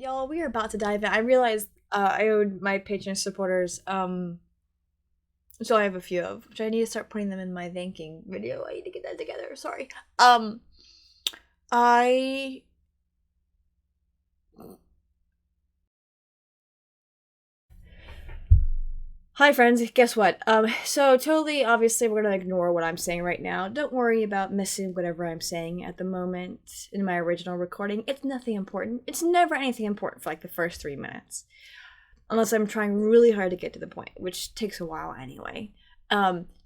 Y'all, we are about to dive in. I realized I owed my Patreon supporters, so I have a few of, which I need to start putting them in my thanking video. I need to get that together. Sorry. I Hi friends, guess what? So totally obviously we're gonna ignore what I'm saying right now. Don't worry about missing whatever I'm saying at the moment in my original recording. It's nothing important. It's never anything important for like the first 3 minutes. Unless I'm trying really hard to get to the point, which takes a while anyway.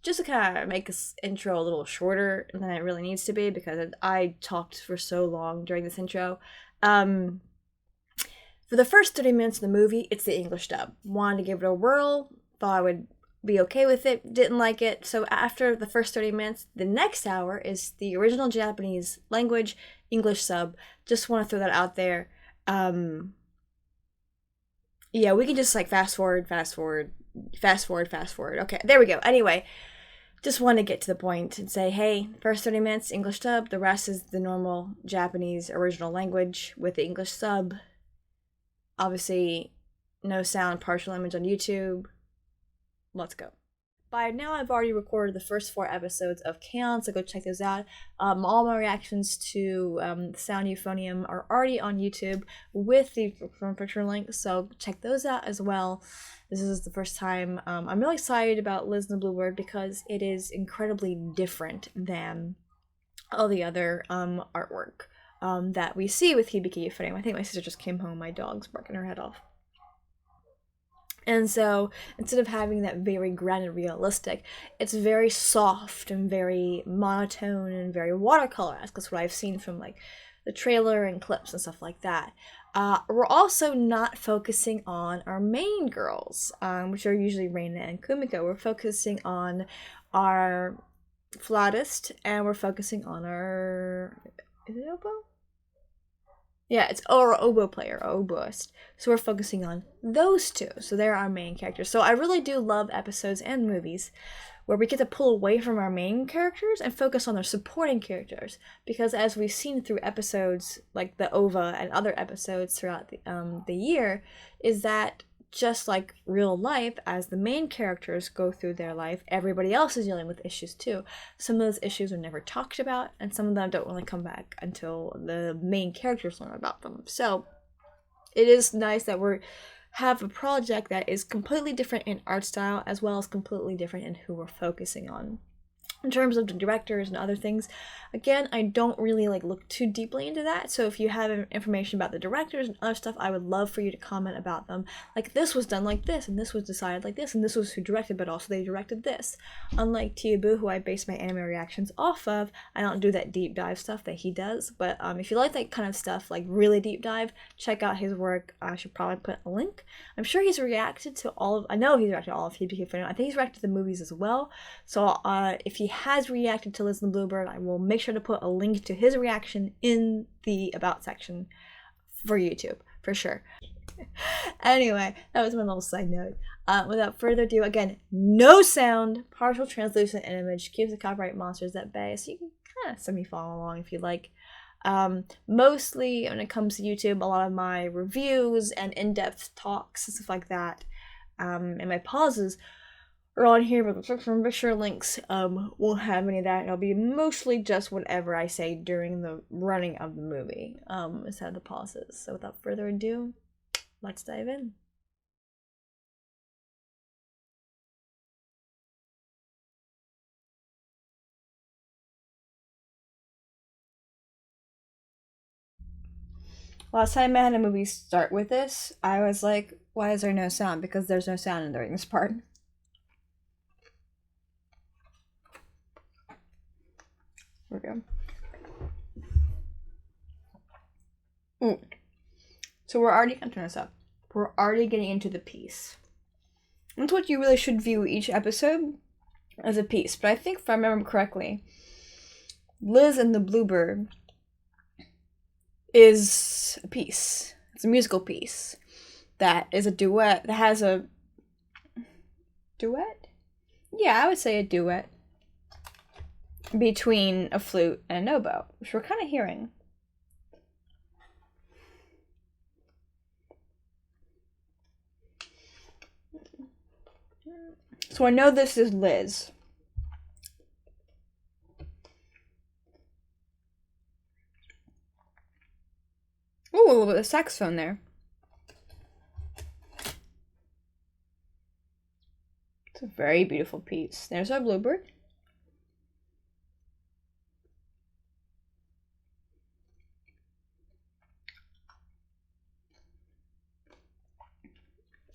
Just to kind of make this intro a little shorter than it really needs to be because I talked for so long during this intro. For the first 30 minutes of the movie, it's the English dub. Wanted to give it a whirl, thought I would be okay with it, didn't like it. So after the first 30 minutes, the next hour is the original Japanese language, English sub. Just want to throw that out there. Yeah, we can just like fast forward, fast forward, fast forward, fast forward. Okay, there we go. Anyway, just want to get to the point and say, hey, first 30 minutes, English dub. The rest is the normal Japanese original language with the English sub. Obviously, no sound, partial image on YouTube. Let's go. By now, I've already recorded the first 4 episodes of KyoAni, so go check those out. All my reactions to Sound Euphonium are already on YouTube with the picture link, so check those out as well. This is the first time. I'm really excited about Liz and the Bluebird because it is incredibly different than all the other artwork that we see with Hibiki Euphonium. I think my sister just came home. My dog's barking her head off. And so instead of having that very grounded realistic, it's very soft and very monotone and very watercolor-esque. That's what I've seen from like the trailer and clips and stuff like that. We're also not focusing on our main girls, which are usually Reina and Kumiko. We're focusing on our flautist and we're focusing on our... Is it oboe? Yeah, it's our oboe player, oboist. So we're focusing on those two. So they're our main characters. So I really do love episodes and movies where we get to pull away from our main characters and focus on their supporting characters. Because as we've seen through episodes like the OVA and other episodes throughout the year, is that just like real life, as the main characters go through their life, everybody else is dealing with issues too. Some of those issues are never talked about, and some of them don't really come back until the main characters learn about them. So it is nice that we have a project that is completely different in art style as well as completely different in who we're focusing on. In terms of the directors and other things, again, I don't really look too deeply into that. So if you have information about the directors and other stuff, I would love for you to comment about them. Like, this was done like this, and this was decided like this, and this was who directed, but also they directed this. Unlike Tiabu, who I base my anime reactions off of, I don't do that deep dive stuff that he does. But if you like that kind of stuff, like really deep dive, check out his work. I should probably put a link. I'm sure he's reacted to all of, I know he's reacted to all of Hibiki Funo. I think he's reacted to the movies as well. So if he has reacted to Liz and the Bluebird, I will make sure to put a link to his reaction in the About section for YouTube, for sure. Anyway, that was my little side note. Without further ado, again, no sound, partial translucent image, keeps the copyright monsters at bay, so you can kind of semi-follow along if you like. Mostly when it comes to YouTube, a lot of my reviews and in-depth talks and stuff like that, and my pauses are on here, but the picture links won't have any of that. It'll be mostly just whatever I say during the running of the movie, instead of the pauses. So without further ado, let's dive in. Last time I had a movie start with this, I was like, why is there no sound? Because there's no sound during this part. There we go. Ooh. So we're already gonna turn this up. We're already getting into the piece. That's what you really should view each episode as a piece. But I think if I remember correctly, Liz and the Bluebird is a piece. It's a musical piece that is a duet, that has a duet? Yeah, I would say a duet between a flute and an oboe, which we're kind of hearing. So I know this is Liz. Ooh, a little bit of saxophone there. It's a very beautiful piece. There's our Bluebird.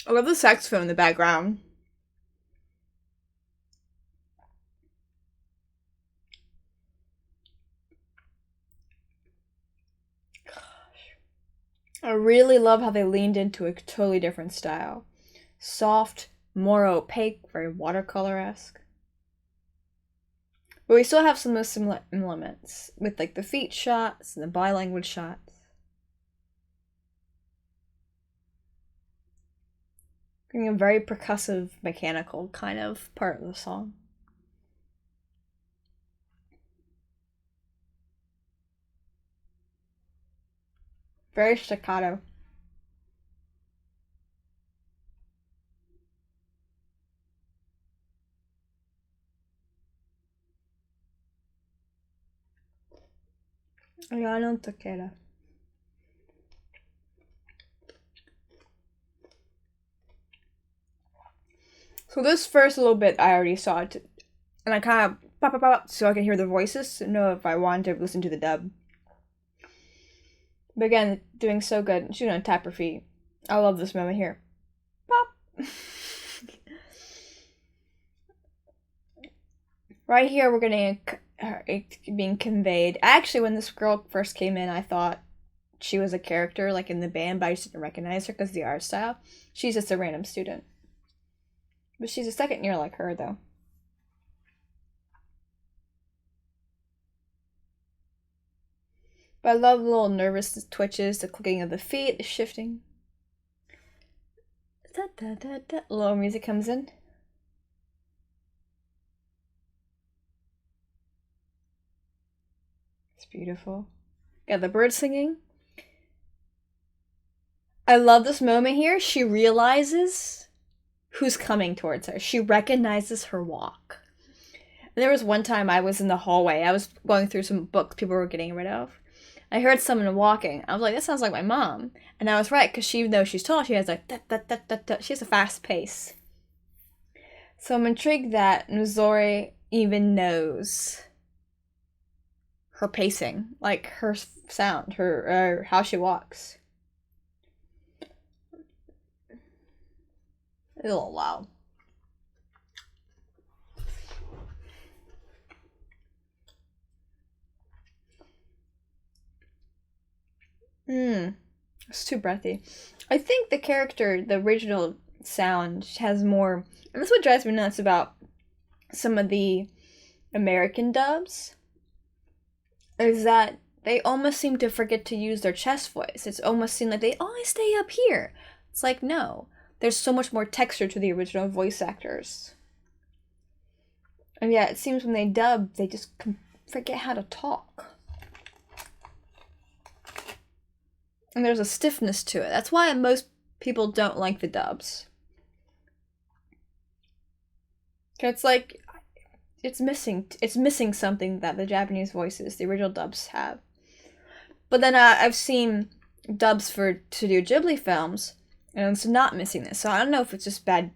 I love the saxophone in the background. I really love how they leaned into a totally different style. Soft, more opaque, very watercolor-esque. But we still have some of the similar elements with like the feet shots and the bilanguage shots. Getting a very percussive, mechanical kind of part of the song. Very staccato. Yeah, non toquera. So this first little bit I already saw it, and I kind of pop so I can hear the voices to know if I want to listen to the dub. But again, doing so good. She's gonna tap her feet. I love this moment here. Pop. Right here, we're getting it being conveyed. Actually, when this girl first came in, I thought she was a character like in the band, but I just didn't recognize her because of the art style. She's just a random student. But she's a second year like her, though. But I love the little nervous twitches, the clicking of the feet, the shifting. Da, da, da, da. A little music comes in. It's beautiful. Got the bird singing. I love this moment here. She realizes who's coming towards her. She recognizes her walk. And there was one time I was in the hallway. I was going through some books people were getting rid of. I heard someone walking. I was like, that sounds like my mom. And I was right, because even though she's tall, she has like, she has a fast pace. So I'm intrigued that Nozori even knows her pacing, like her sound, her how she walks. It's a little loud. It's too breathy. I think the character, the original sound, has more. And that's what drives me nuts about some of the American dubs. Is that they almost seem to forget to use their chest voice. It's almost seemed like they always stay up here. It's like, no. There's so much more texture to the original voice actors. And yeah, it seems when they dub, they just forget how to talk. And there's a stiffness to it. That's why most people don't like the dubs. It's like it's missing something that the Japanese voices, the original dubs, have. But then I've seen dubs for Studio Ghibli films, and it's not missing this. So I don't know if it's just bad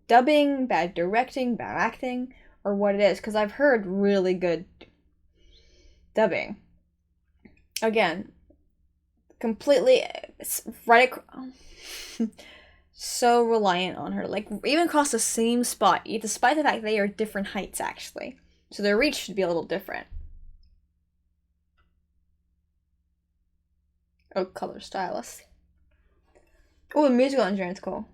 dubbing, bad directing, bad acting, or what it is, because I've heard really good dubbing. Again, completely right so reliant on her, like even across the same spot, despite the fact they are different heights actually, so their reach should be a little different. Oh, color stylist. Oh, the musical engineer is cool.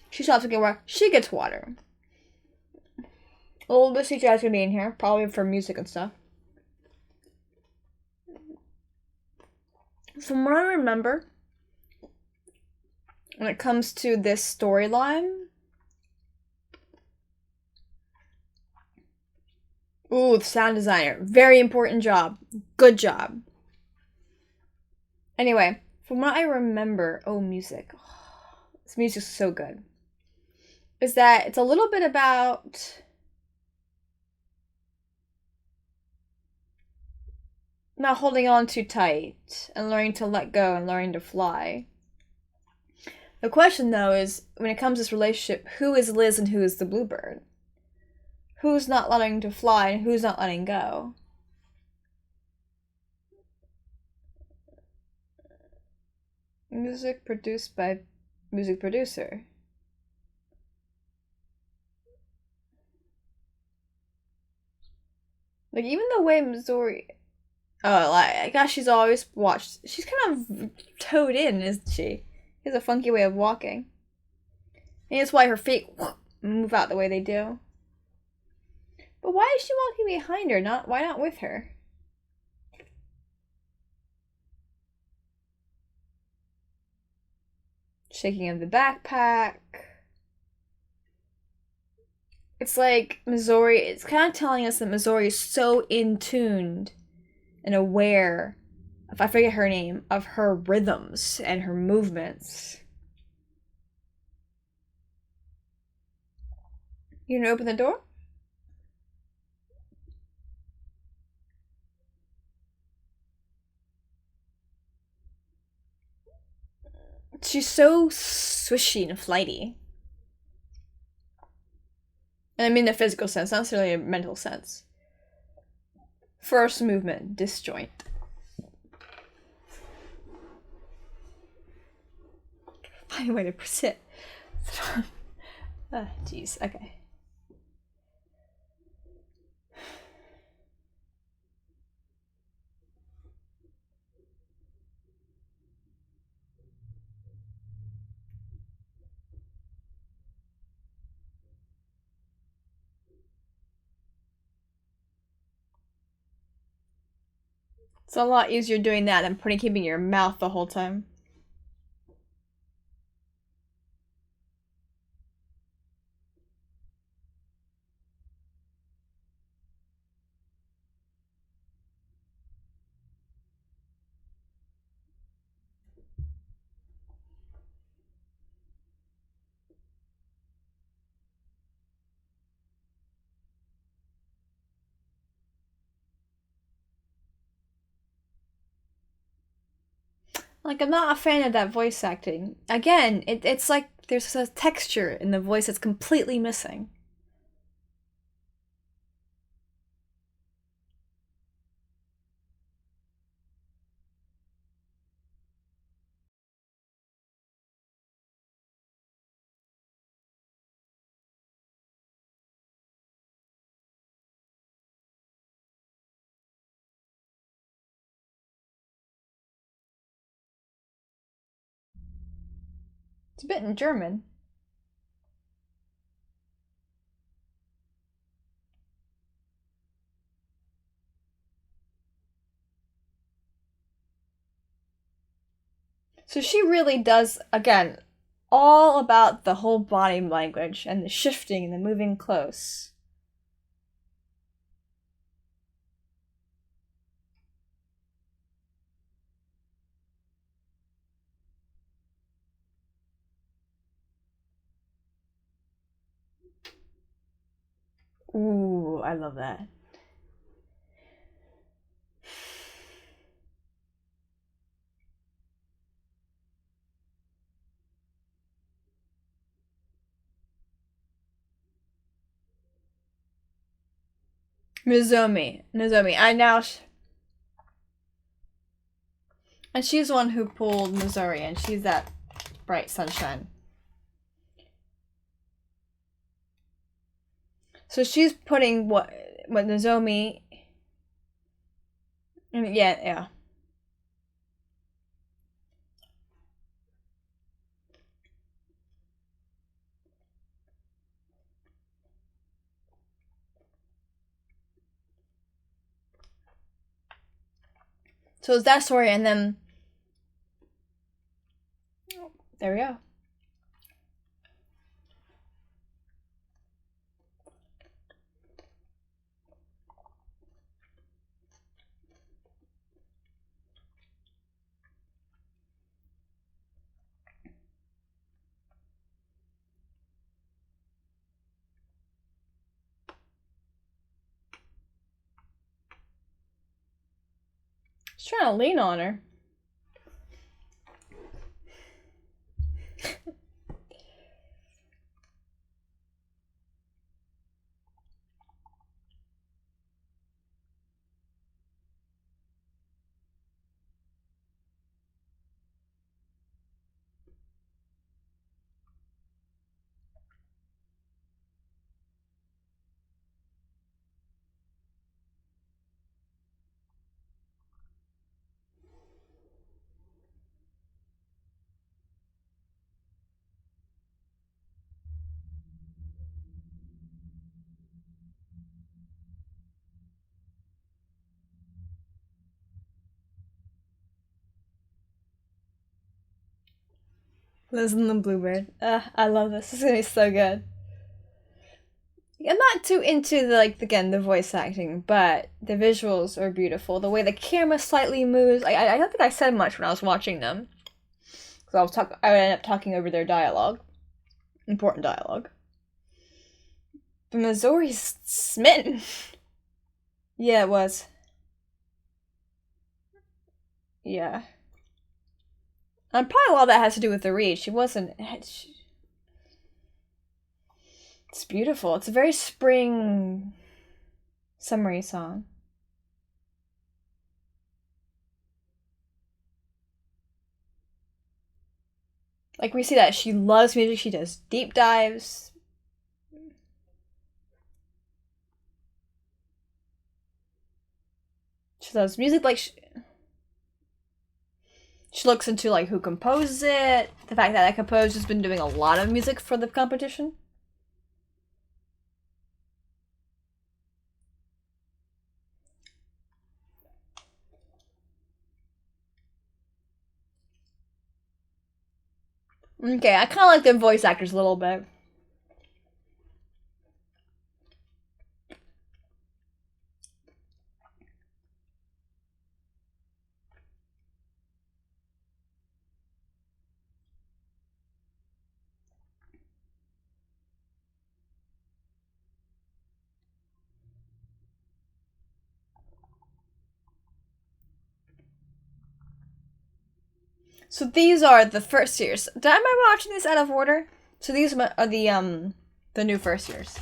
She stops to get water. She gets water. Oh, the CGI is gonna be in here, probably for music and stuff. From what I remember, when it comes to this storyline, ooh, the sound designer, very important job, good job. Anyway, from what I remember, oh, music, this music's so good. is that it's a little bit about not holding on too tight and learning to let go and learning to fly. The question, though, is when it comes to this relationship, who is Liz and who is the Bluebird? Who's not letting to fly and who's not letting go? Music produced by music producer. Like, even the way Missouri... Oh, like, I guess she's always watched... She's kind of toed in, isn't she? She has a funky way of walking. And that's why her feet move out the way they do. But why is she walking behind her? Why not with her? Shaking of the backpack. It's like Missouri, it's kind of telling us that Missouri is so in tuned and aware, if I forget her name, of her rhythms and her movements. You gonna open the door? She's so swishy and flighty. And I mean the physical sense, not necessarily a mental sense. First movement, disjoint. Find a way to sit. Jeez, okay. It's a lot easier doing that than keeping your mouth the whole time. Like, I'm not a fan of that voice acting. Again, it's like there's a texture in the voice that's completely missing. It's a bit in German. So she really does, again, all about the whole body language and the shifting and the moving close. Ooh, I love that. Nozomi. And she's the one who pulled Missouri, and she's that bright sunshine. So she's putting what Nozomi. Yeah. So it's that story, and then there we go. He's trying to lean on her. Listen to Bluebird. I love this. This is gonna be so good. I'm not too into the voice acting, but the visuals are beautiful. The way the camera slightly moves. I don't think I said much when I was watching them, because I would end up talking over their dialogue, important dialogue. But Missouri's smitten. Yeah, it was. Yeah. And probably all that has to do with the read. She wasn't. It's beautiful. It's a very spring, summery song. Like, we see that she loves music. She does deep dives. She loves music. Like, she looks into like who composes it. The fact that composer's been doing a lot of music for the competition. Okay, I kind of like the voice actors a little bit. So these are the first years. Did I remember watching these out of order? So these are the new first years.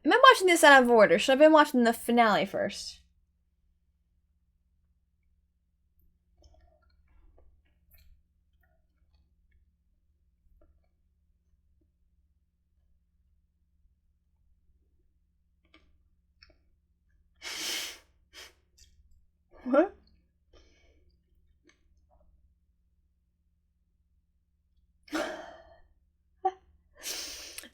Am I watching this out of order? Should I have been watching the finale first? What?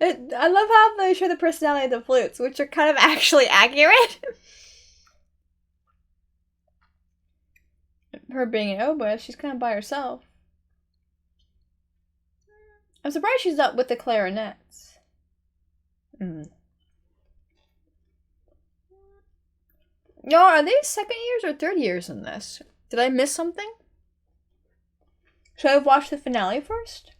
I love how they show the personality of the flutes, which are kind of actually accurate. Her being an oboe, she's kind of by herself. I'm surprised she's not with the clarinets. Y'all, are they second years or third years in this? Did I miss something? Should I have watched the finale first?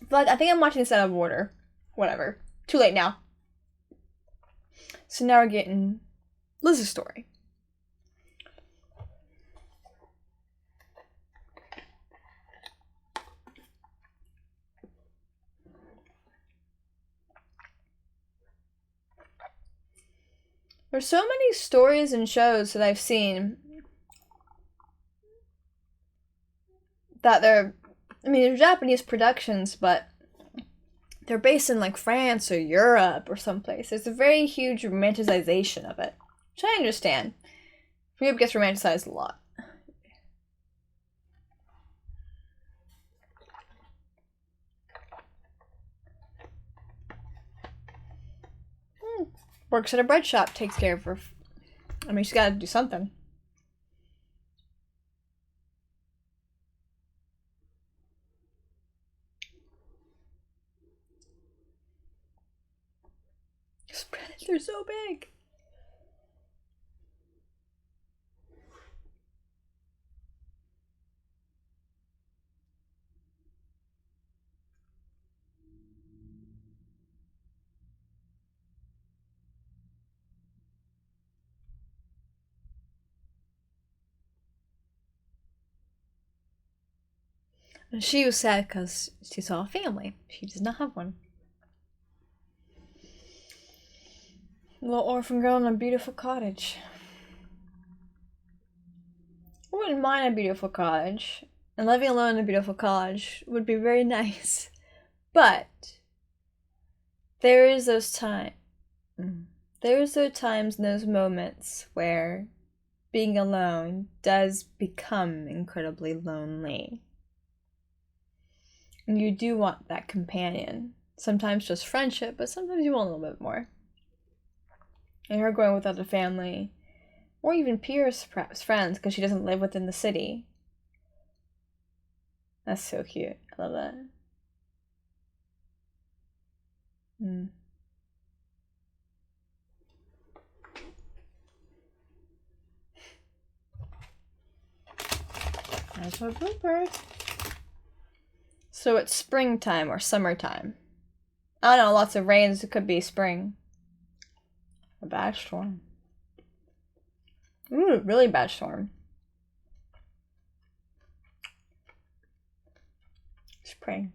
But I think I'm watching this out of order. Whatever. Too late now. So now we're getting Liz's story. There's so many stories and shows that I've seen that they're Japanese productions, but they're based in like France or Europe or someplace. There's a very huge romanticization of it, which I understand. Europe gets romanticized a lot. Works at a bread shop, takes care of her. She's gotta do something. They're so big. And she was sad because she saw a family. She does not have one. A little orphan girl in a beautiful cottage. I wouldn't mind a beautiful cottage. And living alone in a beautiful cottage would be very nice. But there is those times and those moments where being alone does become incredibly lonely. And you do want that companion. Sometimes just friendship, but sometimes you want a little bit more. And her going without a family, or even peers, perhaps friends, because she doesn't live within the city. That's so cute. I love that. There's my Bluebird. So it's springtime or summertime. I don't know, lots of rains. It could be spring. A bad storm. Ooh, really bad storm. Spring.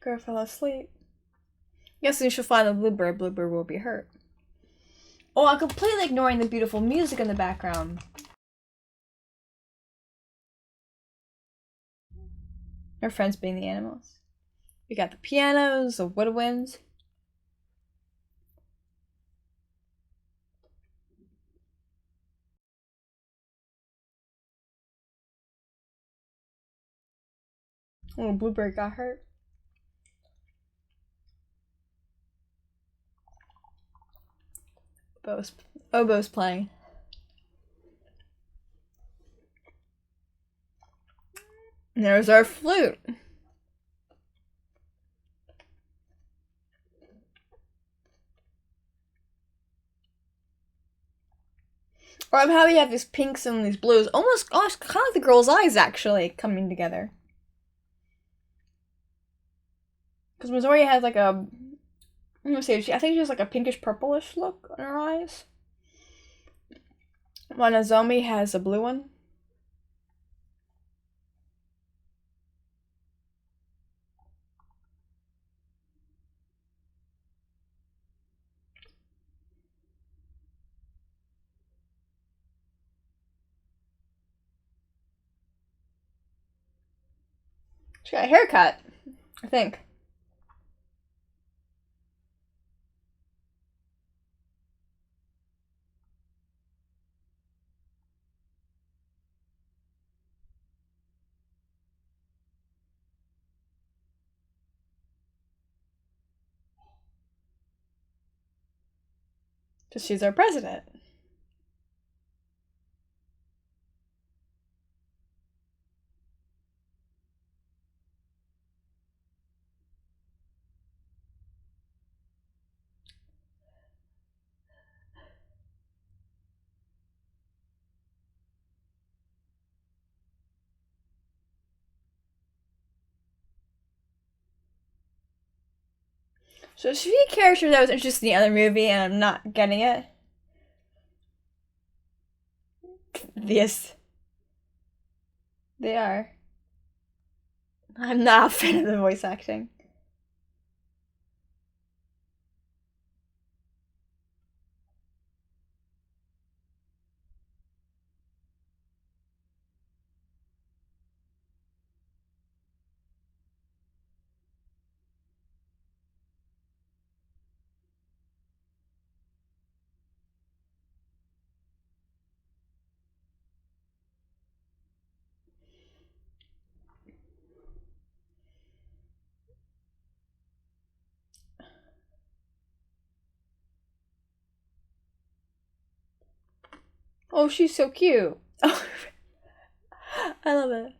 Girl fell asleep. Guessing she'll find the Bluebird. Bluebird will be hurt. Oh, I'm completely ignoring the beautiful music in the background. Her friends being the animals. We got the pianos, the woodwinds. Oh, Bluebird got hurt. Oboe's playing. And there's our flute. Or I'm happy you have these pinks and these blues. Almost kind of like the girl's eyes, actually, coming together. Because Missouri has like a... Let me see, I think she has like a pinkish purplish look on her eyes. While Nozomi has a blue one. She got a haircut, I think. Because she's our president. So is she a character that was interested in the other movie and I'm not getting it? Yes. They are. I'm not a fan of the voice acting. Oh, she's so cute. Oh, I love it.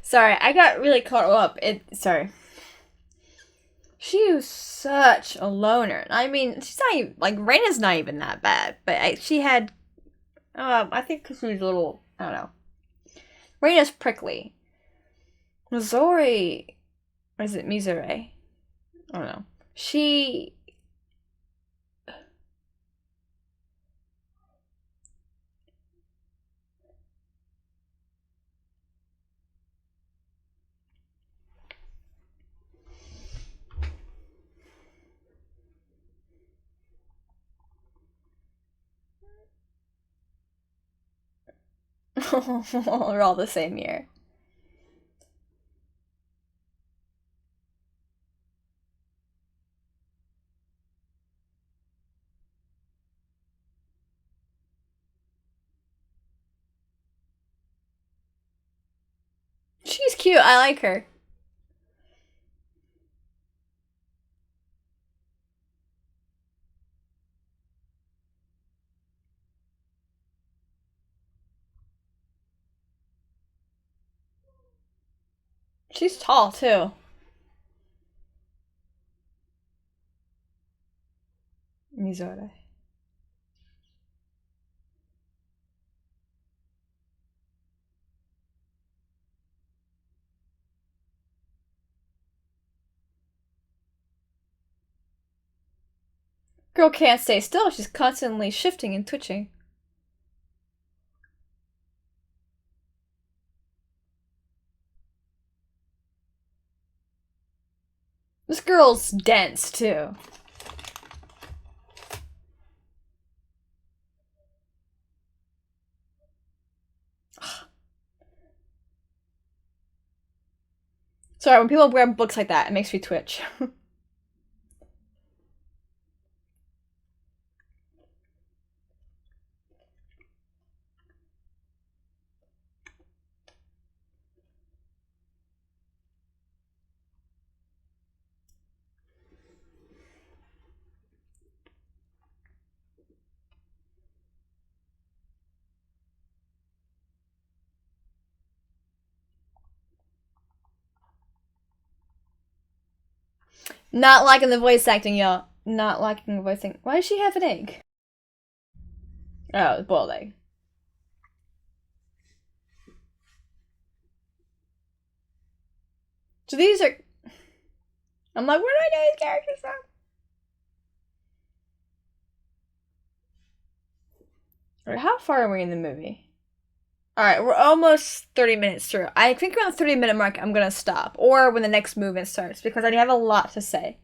Sorry, I got really caught up. Sorry. She was such a loner. I mean, she's not even, like, Reina's not even that bad, but she had, I think because she was a little, I don't know. Reina's prickly. Missouri, or is it Missouri? I don't know. She, we're all the same year. She's cute. I like her. She's tall too. Missouri. Girl can't stay still. She's constantly shifting and twitching. This girl's dense too. Sorry, when people wear books like that, it makes me twitch. Not liking the voice acting, y'all. Not liking the voice acting. Why does she have an egg? Oh, boiled egg. So these are. I'm like, where do I know these characters from? Alright, how far are we in the movie? Alright, we're almost 30 minutes through. I think around the 30-minute mark, I'm gonna stop. Or when the next movement starts, because I have a lot to say.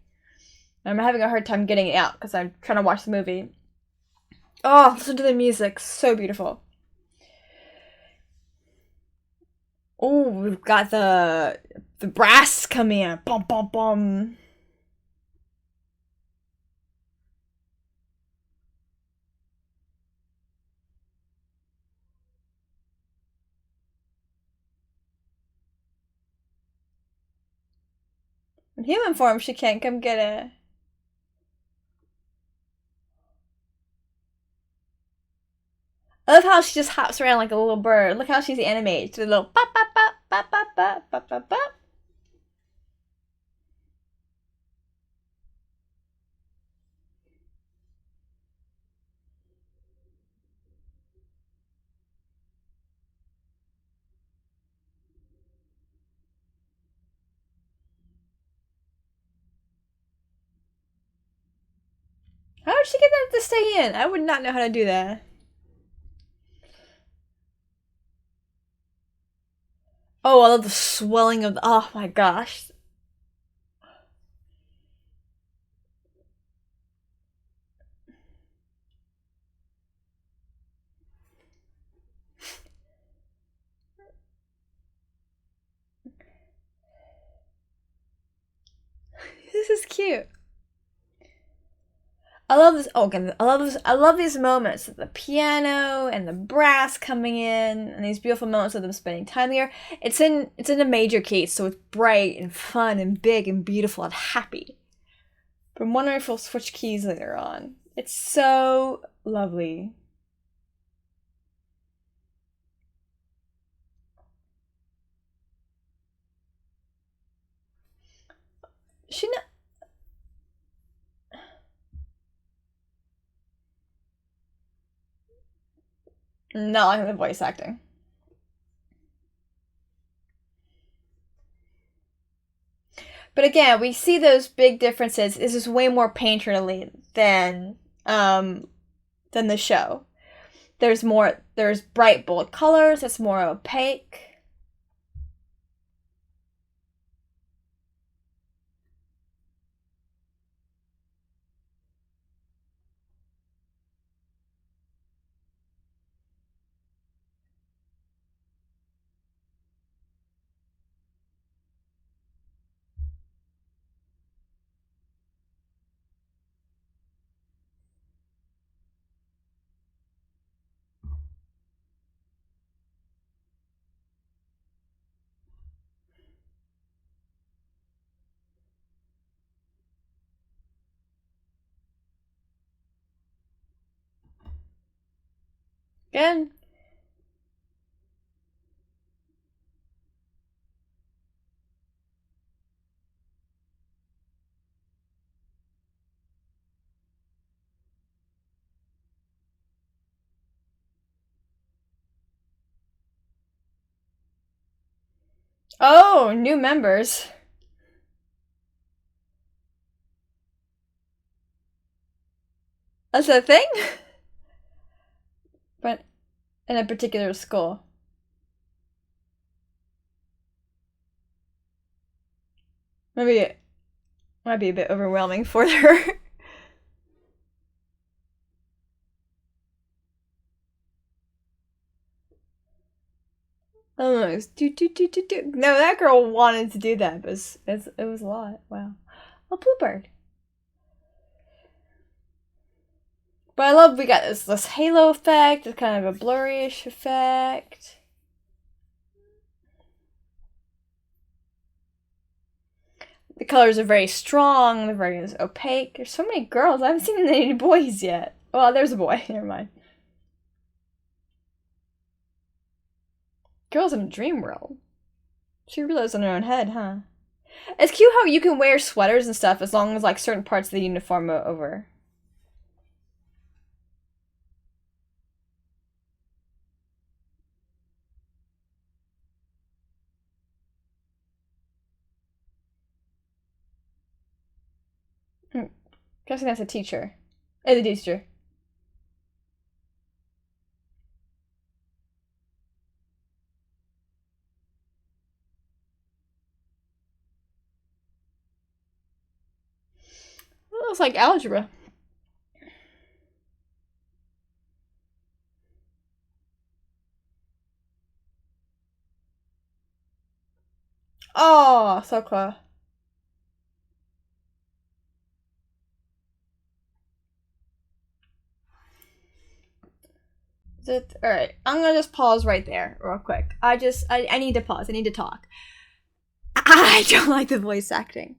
I'm having a hard time getting it out, because I'm trying to watch the movie. Oh, listen to the music. So beautiful. Oh, we've got the brass coming in. Bum, bum, bum. In human form, she can't come get it. I love how she just hops around like a little bird. Look how she's animated. The little pop, pop, pop, pop, pop, pop, pop, pop, pop. How did she get that to stay in? I would not know how to do that. Oh, I love the swelling of the, oh my gosh. This is cute. I love this. Oh, again, I love this. I love these moments of the piano and the brass coming in, and these beautiful moments of them spending time here. It's in a major key, so it's bright and fun and big and beautiful and happy. But I'm wondering if we'll switch keys later on. It's so lovely. She not. Not like the voice acting. But again, we see those big differences. This is way more painterly than the show. There's bright bold colors, it's more opaque. Again. Oh, new members. That's a thing? But in a particular school. Maybe it might be a bit overwhelming for her. Oh, it's do do do do do. No, that girl wanted to do that, but it was a lot. Wow. Oh, Bluebird. But I love we got this halo effect, it's kind of a blurry-ish effect. The colors are very strong, they're very opaque. There's so many girls. I haven't seen any boys yet. Well, there's a boy. Never mind. Girls in a dream world. She really lives in her own head, huh? It's cute how you can wear sweaters and stuff as long as like certain parts of the uniform are over. Guessing that's a teacher. The teacher. It looks like algebra. Oh, so close. Alright, I'm gonna just pause right there real quick. I need to pause. I need to talk. I don't like the voice acting.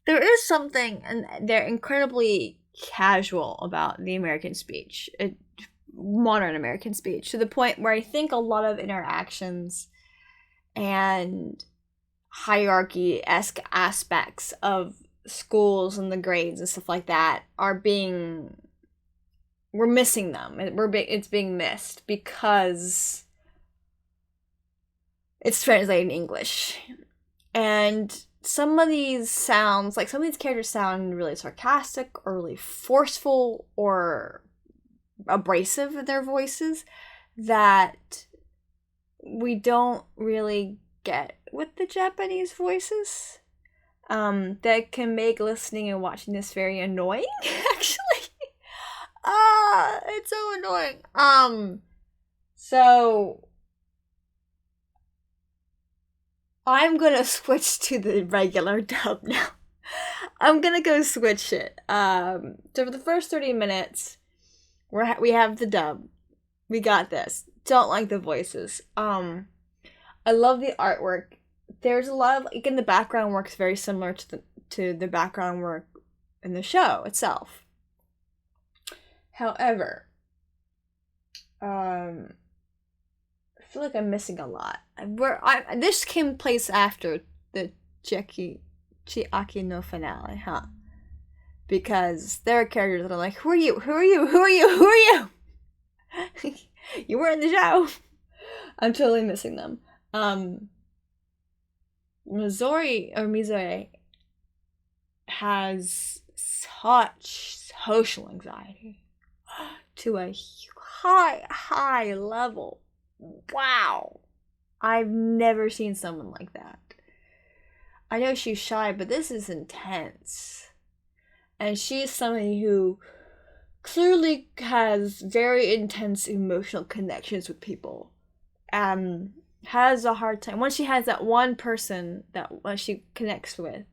There is something, and they're incredibly casual about the American speech, modern American speech, to the point where I think a lot of interactions and hierarchy-esque aspects of schools and the grades and stuff like that we're missing them. It's being missed because it's translated in English. And some of these sounds, like some of these characters sound really sarcastic or really forceful or abrasive in their voices that we don't really get with the Japanese voices. That can make listening and watching this very annoying, actually. It's so annoying. So I'm gonna switch to the regular dub now. I'm gonna go switch it. So for the first 30 minutes, we have the dub. We got this. Don't like the voices. I love the artwork. There's a lot of, again, the background work's very similar to the background work in the show itself. However, I feel like I'm missing a lot. This came place after the Jackie KyoAni no finale, huh? Because there are characters that are like, who are you? Who are you? Who are you? Who are you? You were in the show. I'm totally missing them. Mizore has such social anxiety to a high level. Wow. I've never seen someone like that. I know she's shy, but this is intense. And she's somebody who clearly has very intense emotional connections with people. Has a hard time. Once she has that one person that she connects with,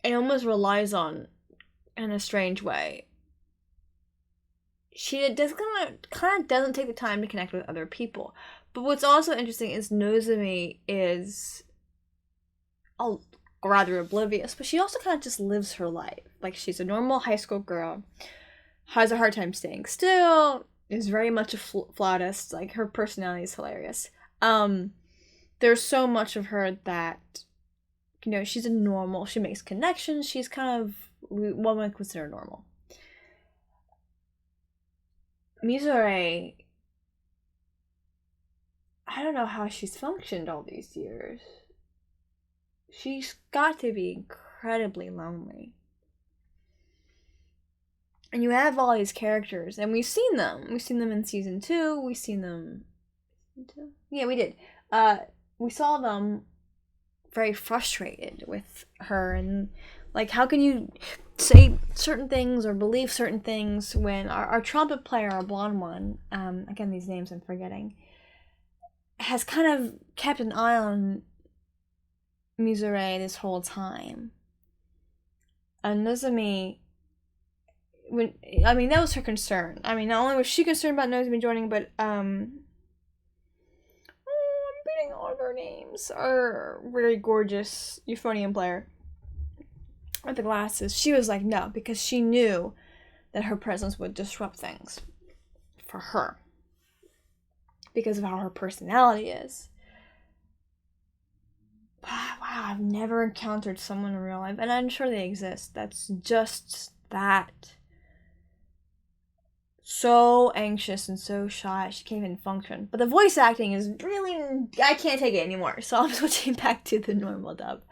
and almost relies on in a strange way, she does kind of doesn't take the time to connect with other people. But what's also interesting is Nozomi is rather oblivious, but she also kind of just lives her life. Like, she's a normal high school girl, has a hard time staying still, is very much a flautist. Like, her personality is hilarious. There's so much of her that, you know, she's a normal, she makes connections, she's kind of what one would consider normal. Mizore, I don't know how she's functioned all these years. She's got to be incredibly lonely. And you have all these characters, and we've seen them. We've seen them in season 2. We've seen them... Yeah, we did. We saw them very frustrated with her, and like, how can you say certain things or believe certain things when our trumpet player, our blonde one, again, these names I'm forgetting, has kind of kept an eye on Mizore this whole time. And Nozomi, that was her concern. I mean, not only was she concerned about Nozomi joining, but I'm beating all of their names. Our very gorgeous euphonium player with the glasses. She was like, no, because she knew that her presence would disrupt things for her because of how her personality is. Wow, I've never encountered someone in real life, and I'm sure they exist, that's just that so anxious and so shy she can't even function. But the voice acting is really, I can't take it anymore, so I'm switching back to the normal dub.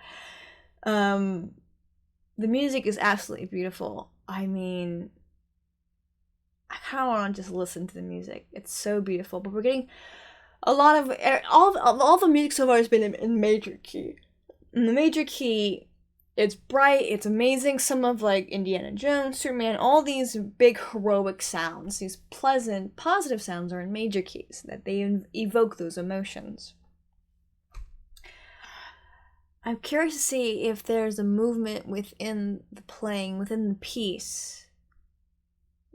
The music is absolutely beautiful. I mean, I kind of want to just listen to the music. It's so beautiful, but we're getting a lot of all the music so far has been in major key. In the major key, it's bright, it's amazing. Some of like Indiana Jones, Superman, all these big heroic sounds, these pleasant, positive sounds are in major keys that they evoke those emotions. I'm curious to see if there's a movement within the playing, within the piece,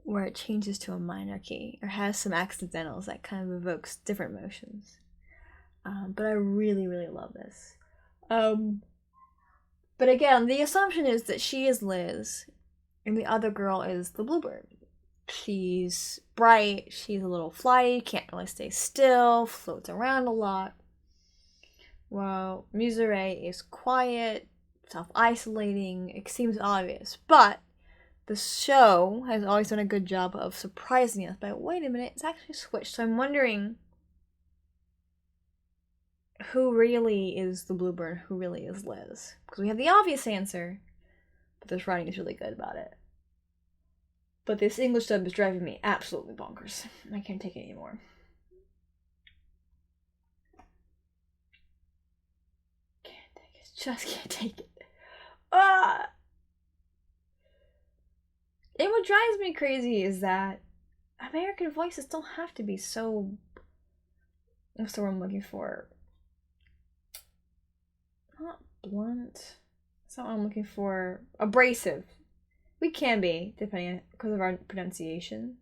where it changes to a minor key or has some accidentals that kind of evokes different emotions. But I really, really love this. But again, the assumption is that she is Liz and the other girl is the Bluebird. She's bright, she's a little flighty, can't really stay still, floats around a lot. While Mizore is quiet, self-isolating. It seems obvious, but the show has always done a good job of surprising us by, wait a minute, it's actually switched. So I'm wondering who really is the Bluebird, who really is Liz. Because we have the obvious answer, but this writing is really good about it. But this English dub is driving me absolutely bonkers. I can't take it anymore. Can't take it. Just can't take it. Ah! And what drives me crazy is that American voices don't have to be so... What's the word I'm looking for? Not blunt. That's not what I'm looking for. Abrasive. We can be, depending on, because of our pronunciation.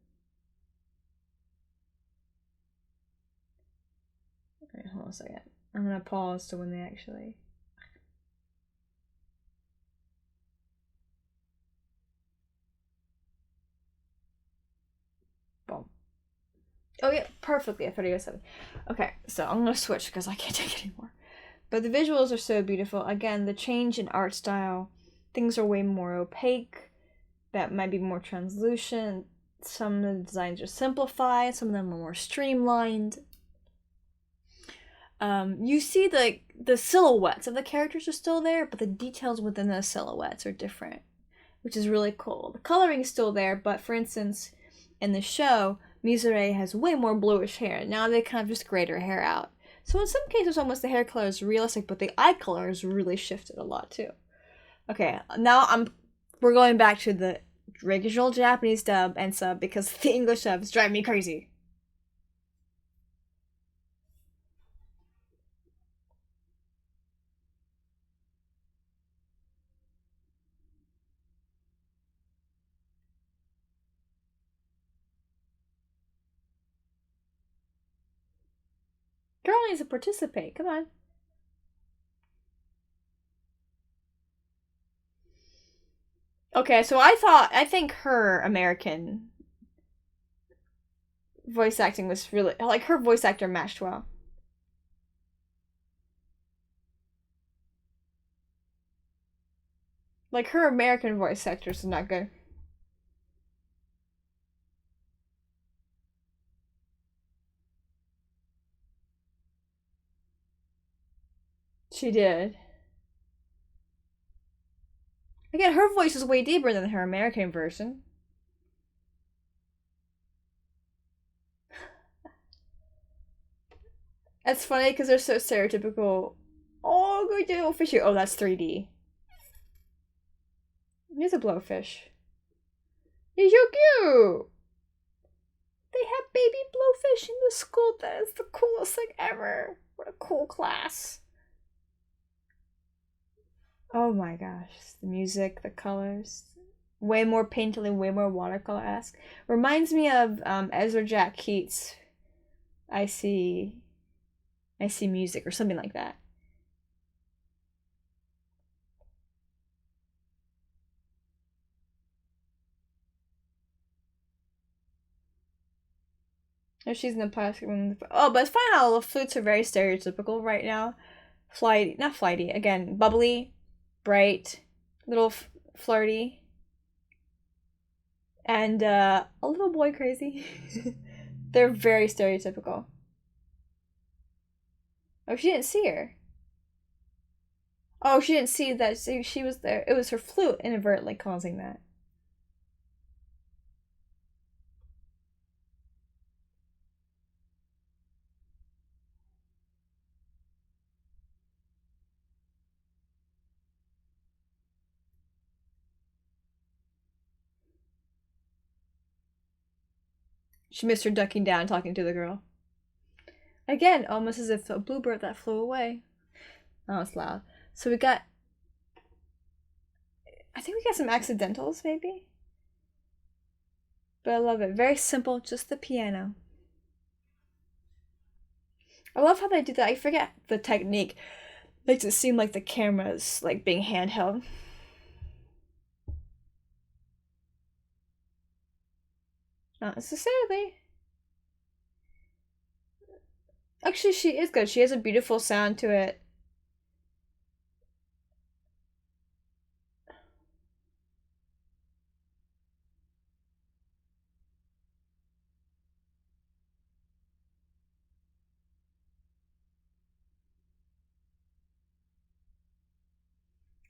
Alright, hold on a second. I'm gonna pause to when they actually... Boom. Oh yeah, perfectly at 30:07. Okay, so I'm gonna switch because I can't take it anymore. But the visuals are so beautiful. Again, the change in art style, things are way more opaque, that might be more translucent. Some of the designs are simplified, some of them are more streamlined. You see the silhouettes of the characters are still there, but the details within those silhouettes are different, which is really cool. The coloring is still there, but for instance, in the show, Mizure has way more bluish hair. Now they kind of just grayed her hair out. So in some cases, almost the hair color is realistic, but the eye color is really shifted a lot too. Okay, now we're going back to the original Japanese dub and sub because the English dub is driving me crazy. Girl needs to participate. Come on. Okay, so I think her American voice acting was really, like, her voice actor matched well. Like, her American voice actors is not good. She did. Again, her voice is way deeper than her American version. That's funny because they're so stereotypical. Oh, good little fishy. Oh, that's 3D. Here's a blowfish. He's so cute. They have baby blowfish in the school. That is the coolest thing ever. What a cool class. Oh my gosh. The music, the colors. Way more painterly, way more watercolor-esque. Reminds me of Ezra Jack Keats. I see music or something like that. Oh, she's in the plastic room. Oh, but it's fine how the flutes are very stereotypical right now. Flighty, not flighty. Again, bubbly, bright, little flirty, and a little boy crazy. They're very stereotypical. Oh, she didn't see her. Oh, she didn't see that she was there. It was her flute inadvertently causing that. She missed her ducking down talking to the girl. Again, almost as if a bluebird that flew away. Oh, it's loud. So we got... I think we got some accidentals, maybe? But I love it. Very simple, just the piano. I love how they do that. I forget the technique. Makes it seem like the camera's like being handheld. Not necessarily. Actually, she is good. She has a beautiful sound to it.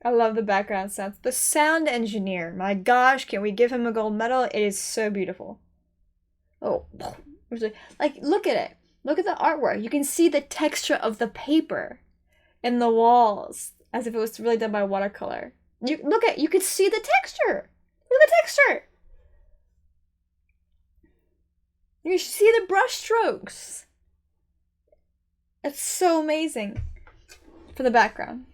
I love the background sounds. The sound engineer. My gosh, can we give him a gold medal? It is so beautiful. Oh, like, look at it. Look at the artwork. You can see the texture of the paper and the walls as if it was really done by watercolor. You can see the texture. Look at the texture. You see the brush strokes. It's so amazing for the background.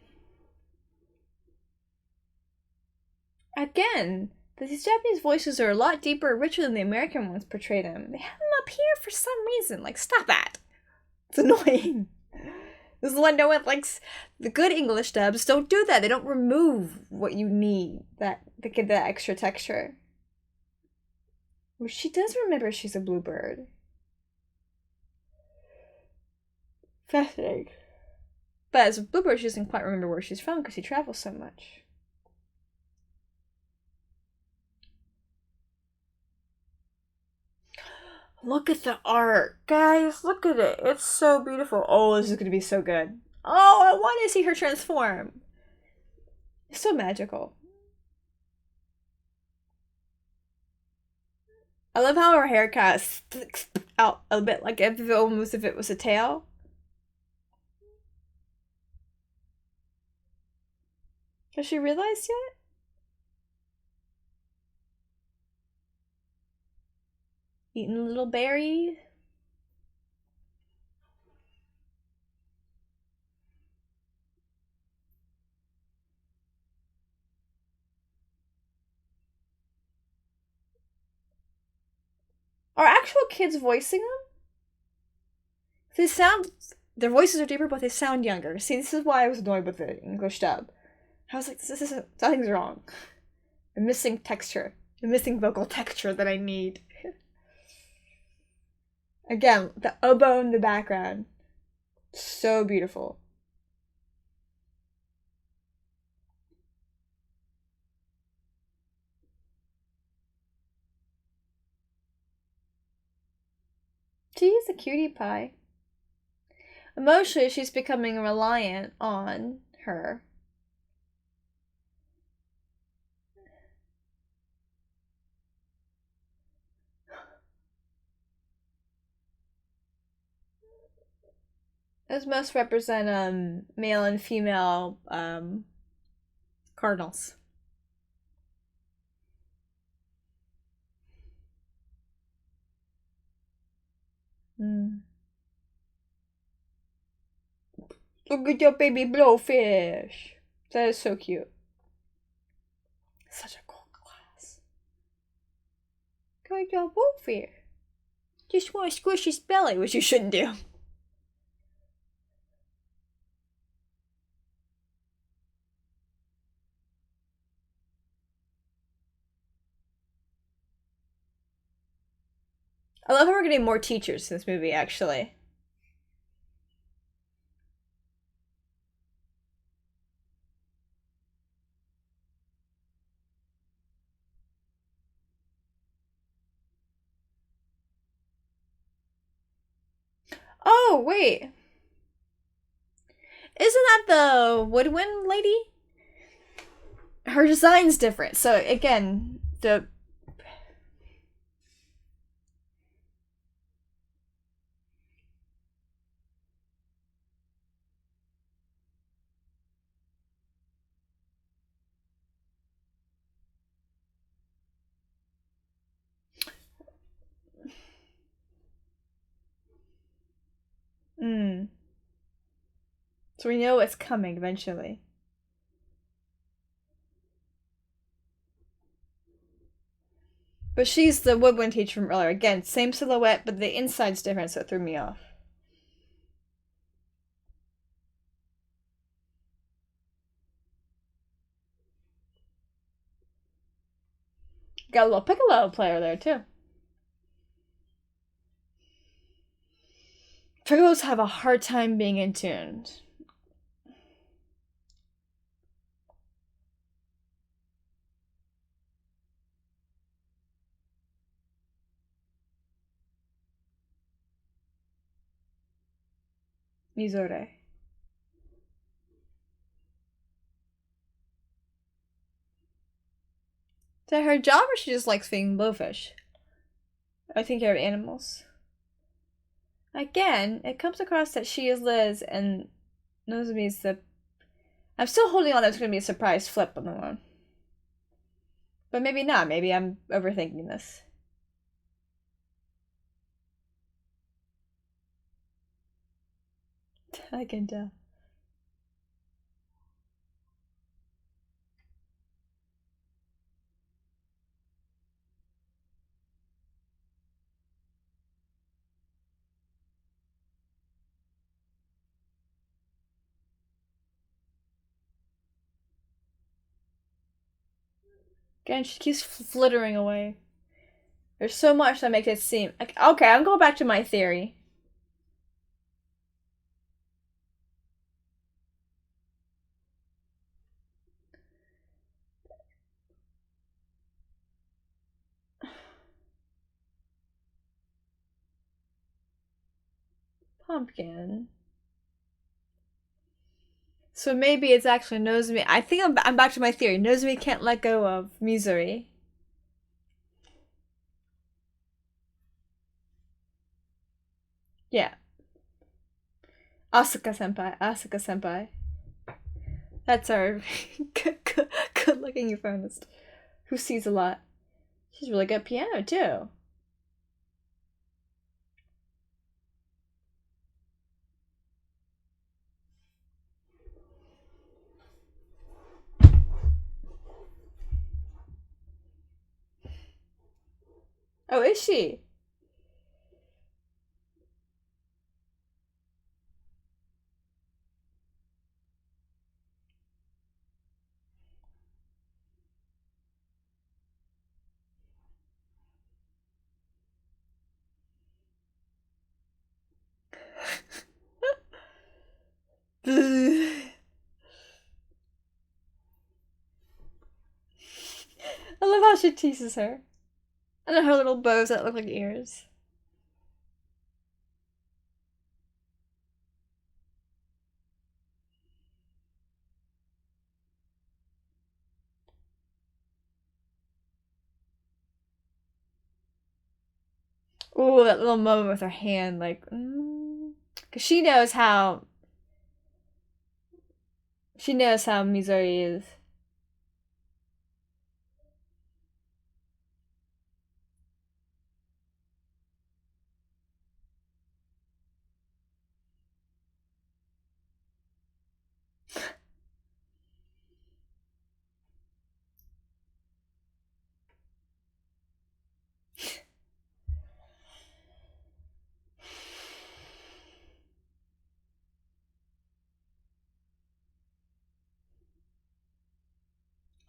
Again, these Japanese voices are a lot deeper, richer than the American ones portray them. They have them up here for some reason. Like, stop that. It's annoying. This is why no one likes the good English dubs. Don't do that. They don't remove what you need to get that extra texture. Well, she does remember she's a bluebird. Fascinating. But as a Bluebird, she doesn't quite remember where she's from because she travels so much. Look at the art, guys. Look at it. It's so beautiful. Oh, this is going to be so good. Oh, I want to see her transform. It's so magical. I love how her hair kind of sticks out a bit, like if it, almost if it was a tail. Has she realized yet? Eating a little berry. Are actual kids voicing them? They sound, their voices are deeper, but they sound younger. See, this is why I was annoyed with the English dub. I was like, this isn't, something's wrong. I'm missing texture. I'm missing vocal texture that I need. Again, the oboe in the background. So beautiful. She's a cutie pie. Emotionally, she's becoming reliant on her. Those must represent male and female cardinals. Mm. Look at your baby blowfish. That is so cute. Such a cool glass. Look at your blowfish. Just want to squish his belly, which you shouldn't do. I love how we're getting more teachers in this movie, actually. Oh, wait. Isn't that the woodwind lady? Her design's different. So, again, the... Mm. So we know it's coming eventually. But she's the woodwind teacher from earlier. Again, same silhouette, but the inside's different, so it threw me off. Got a little piccolo player there, too. Piccolos have a hard time being in tune. Mizore. Is that her job, or she just likes feeding blowfish? I think care of animals. Again, it comes across that she is Liz, and Nozomi's the... I'm still holding on that it's going to be a surprise flip on the one. But maybe not. Maybe I'm overthinking this. I can tell. Again, she keeps flittering away. There's so much that makes it seem... Okay, I'm going back to my theory. Pumpkin. So maybe it's actually Nozomi. I think I'm back to my theory. Nozomi can't let go of Misori. Yeah. Asuka senpai. Asuka senpai. That's our good looking euphonist who sees a lot. She's really good at piano too. Oh, is she? I love how she teases her. And then her little bows that look like ears. Ooh, that little moment with her hand, like, because she knows how Misori is.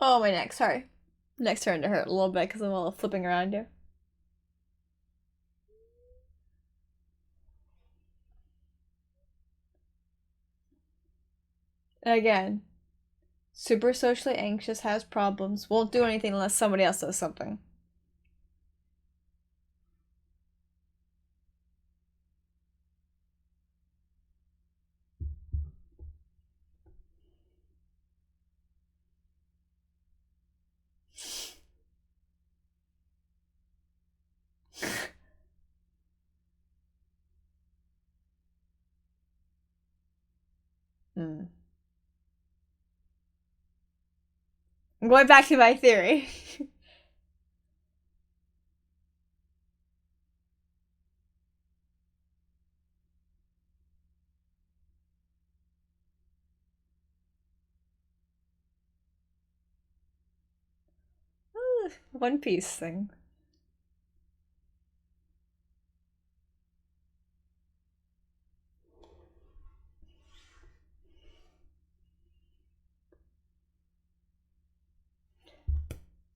Oh, my neck, sorry. Neck's starting to hurt a little bit because I'm all flipping around you. Again, super socially anxious, has problems, won't do anything unless somebody else does something. Hmm. I'm going back to my theory. One Piece thing.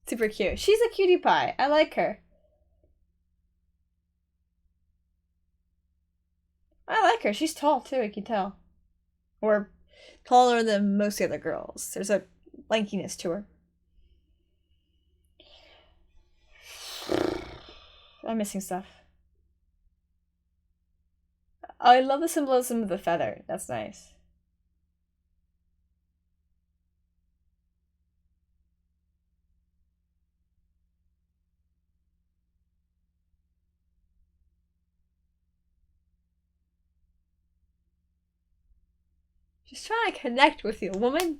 Super cute. She's a cutie pie. I like her. I like her. She's tall too, I can tell. Or taller than most of the other girls. There's a lankiness to her. I'm missing stuff. Oh, I love the symbolism of the feather. That's nice. She's trying to connect with you, woman.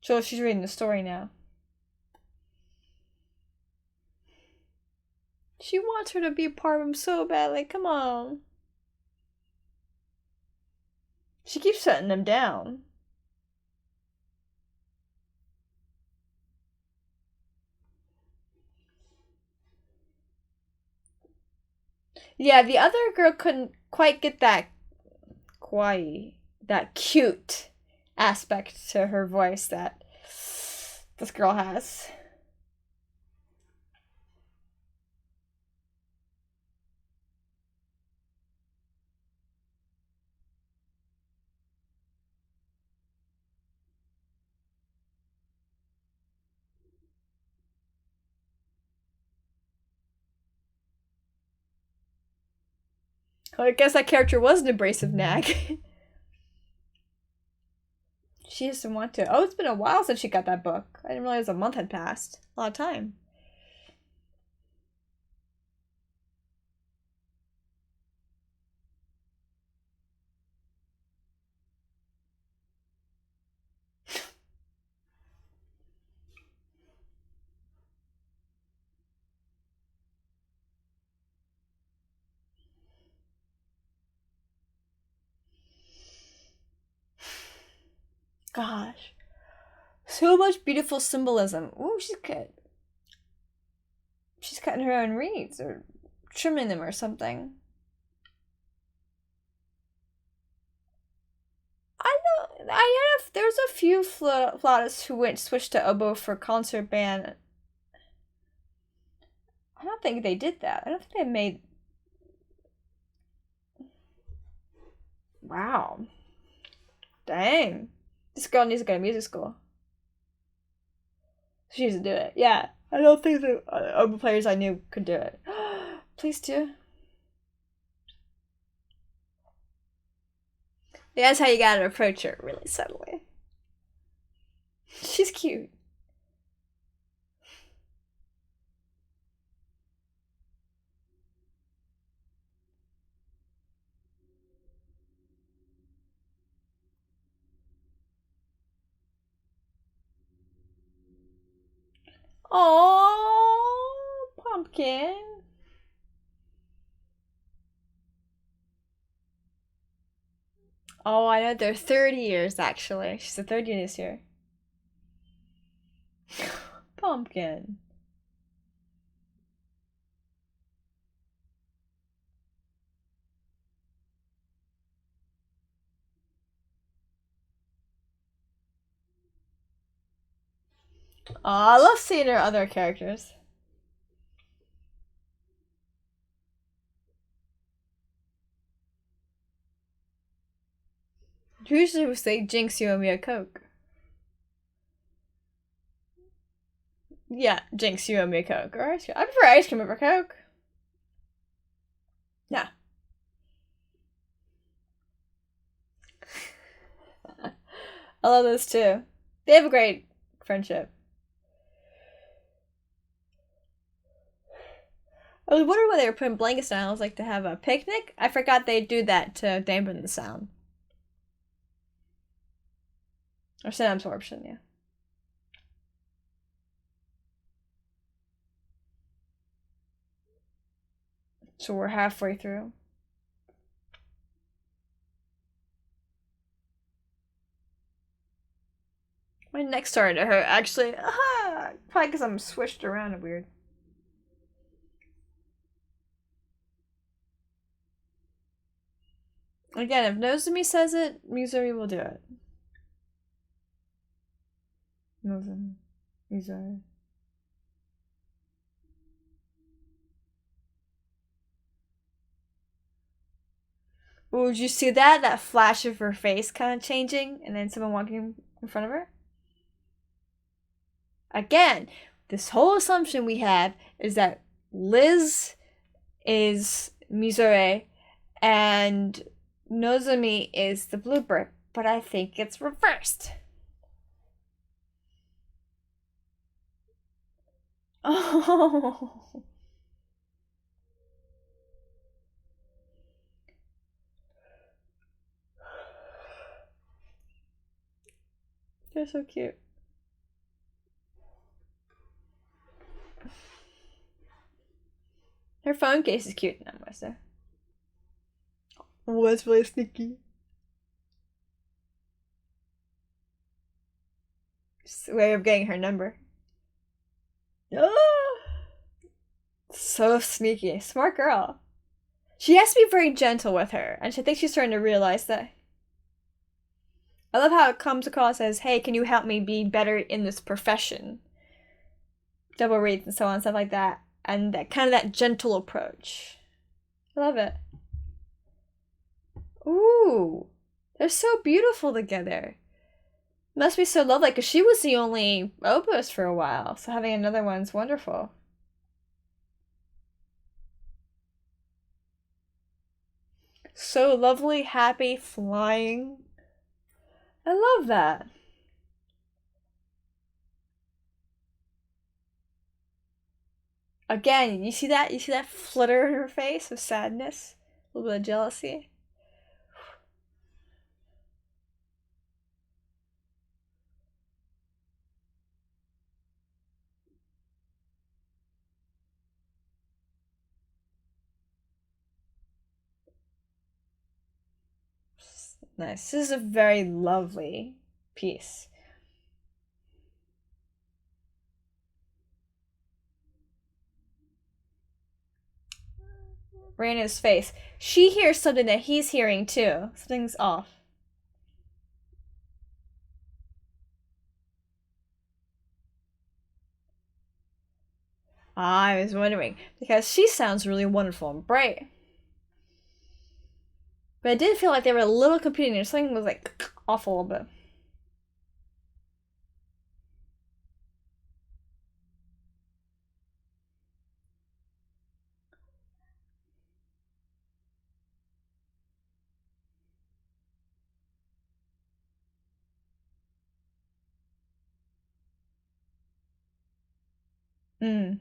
So she's reading the story now. She wants her to be a part of him so badly. Come on. She keeps shutting him down. Yeah, the other girl couldn't quite get that kawaii, that cute aspect to her voice that this girl has. Well, I guess that character was an abrasive nag. She doesn't want to. Oh, it's been a while since she got that book. I didn't realize a month had passed. A lot of time. Gosh. So much beautiful symbolism. Ooh, she's good. She's cutting her own reeds or trimming them or something. There's a few flautists who switched to oboe for concert band. I don't think they did that. I don't think they made. Wow. Dang. This girl needs to go to music school. She needs to do it. Yeah. I don't think the oboe players I knew could do it. Please do. Yeah, that's how you gotta approach her really subtly. She's cute. Oh, pumpkin. Oh, I know they're 30 years actually. She's a third year this year. Pumpkin. Oh, I love seeing her other characters. Usually we say Jinx, you owe me a Coke. Yeah, Jinx, you owe me a Coke. Or ice cream. I prefer ice cream over Coke. Nah. I love those too. They have a great friendship. I was wondering why they were putting blankets down. I was like, to have a picnic? I forgot they do that to dampen the sound. Or sound absorption, yeah. So we're halfway through. My neck started to hurt, actually. Probably because I'm swished around and weird. Again, if Nozomi says it, Mizori will do it. Nozomi. Mizori. Ooh, did you see that? That flash of her face kind of changing and then someone walking in front of her? Again, this whole assumption we have is that Liz is Mizore and Nozomi is the Bluebird, but I think it's reversed. Oh. They're so cute. Her phone case is cute now, Marissa. Oh, that's really sneaky. Just a way of getting her number. Oh, so sneaky. Smart girl. She has to be very gentle with her, and I think she's starting to realize that. I love how it comes across as, hey, can you help me be better in this profession? Double reads and so on, stuff like that. And that kind of that gentle approach. I love it. Ooh. They're so beautiful together. Must be so lovely, because she was the only opus for a while, so having another one's wonderful. So lovely, happy, flying. I love that. Again, you see that? You see that flutter in her face of sadness? A little bit of jealousy? Nice. This is a very lovely piece. Raina's face. She hears something that he's hearing too. Something's off. I was wondering, because she sounds really wonderful and bright. But I did feel like they were a little competing, and something was like off a little bit. Mm.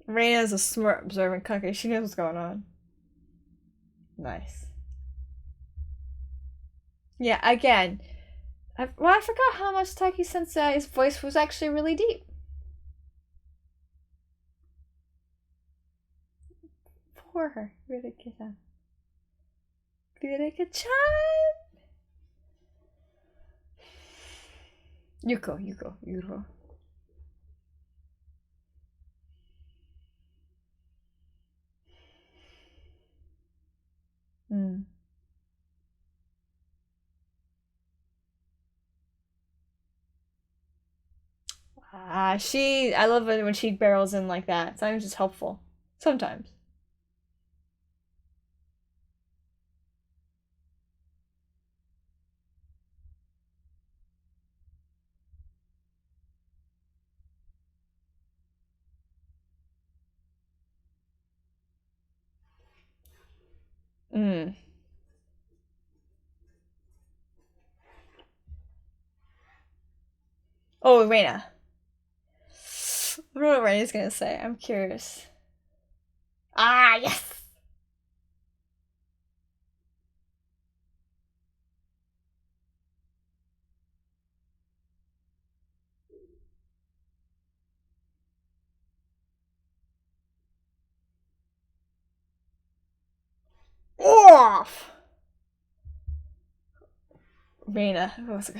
Raina's a smart, observant cookie. She knows what's going on. Nice. Yeah, again, I forgot how much Taki Sensei's voice was actually really deep. For her. Really good job. Really good job. Yuko. Mm. I love it when she barrels in like that. Sometimes it's helpful. Sometimes. Mm. Oh, Reina. I don't know what Reina's gonna say. I'm curious. Ah, yes! Off! Reina. What was it?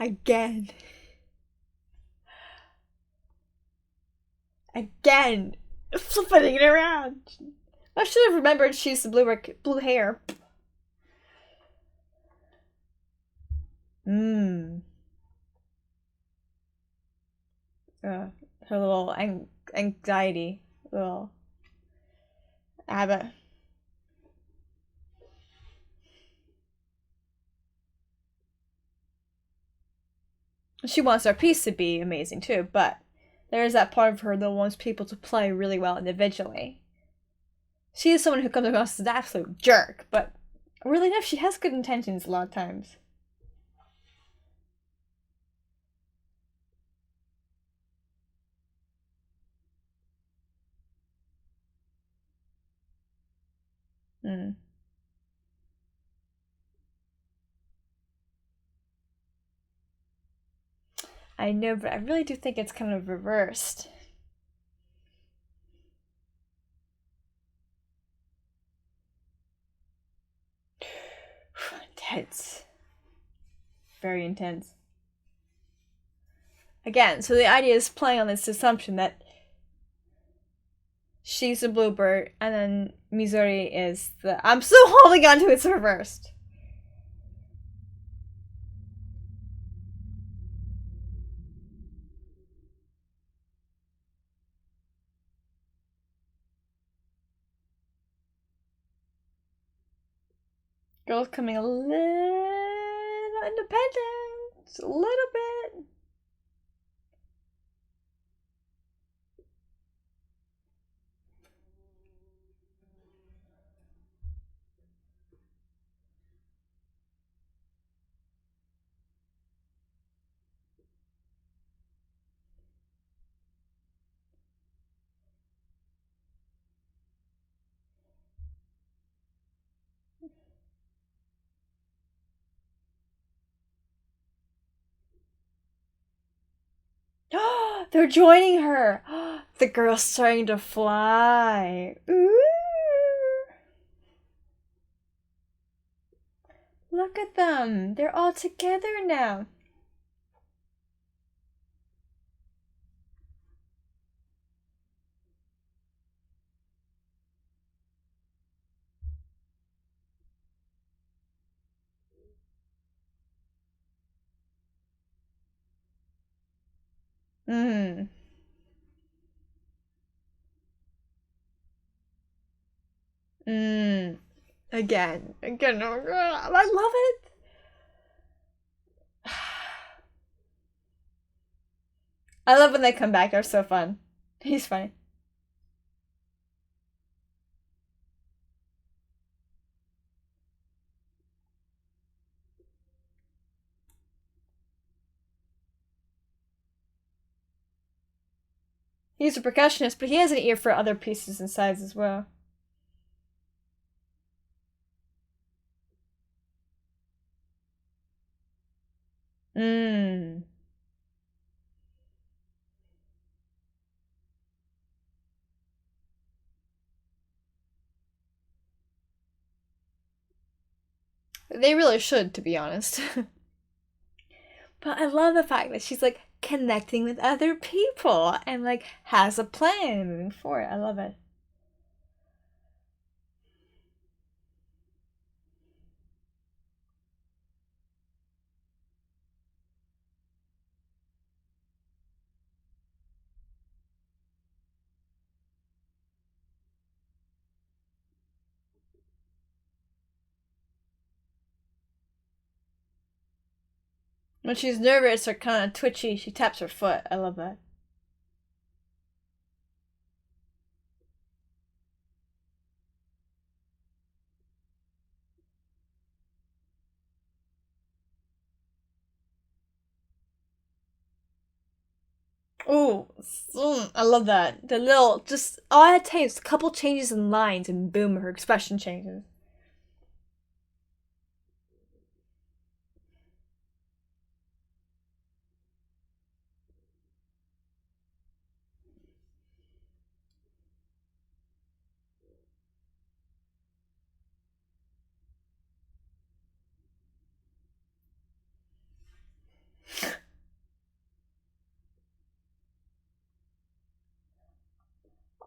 Again. Again. Flipping it around. I should have remembered she's the blue hair. Mmm. Her little anxiety. Little habit. She wants our piece to be amazing too, but there is that part of her that wants people to play really well individually. She is someone who comes across as an absolute jerk, but really enough, she has good intentions a lot of times. Mm. I know, but I really do think it's kind of reversed. Intense. Very intense. Again, so the idea is playing on this assumption that she's the Bluebird, and then Missouri is the. I'm still holding on to it's reversed. Girl's coming a little independent. A little bit. They're joining her. The girl's starting to fly. Ooh. Look at them. They're all together now. Mm. Mm. Again. Oh God, I love it. I love when they come back. They're so fun. He's funny. He's a percussionist, but he has an ear for other pieces and sides as well. Mmm. They really should, to be honest. But I love the fact that she's like connecting with other people and like has a plan moving forward. I love it. When she's nervous or kind of twitchy, she taps her foot. I love that. Ooh, I love that. The little, just all I had to take is a couple changes in lines, and boom, her expression changes.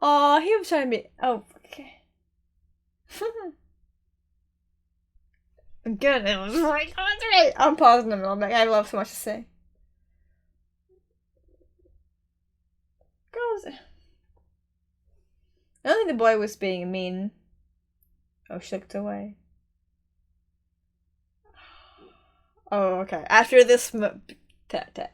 Oh, he was trying to be. Oh, okay. Good. It was like, oh, it's right. I'm pausing a little bit. I love so much to say. Girls. I don't think the boy was being mean. Oh, she looked away. Oh, okay. After this, tat.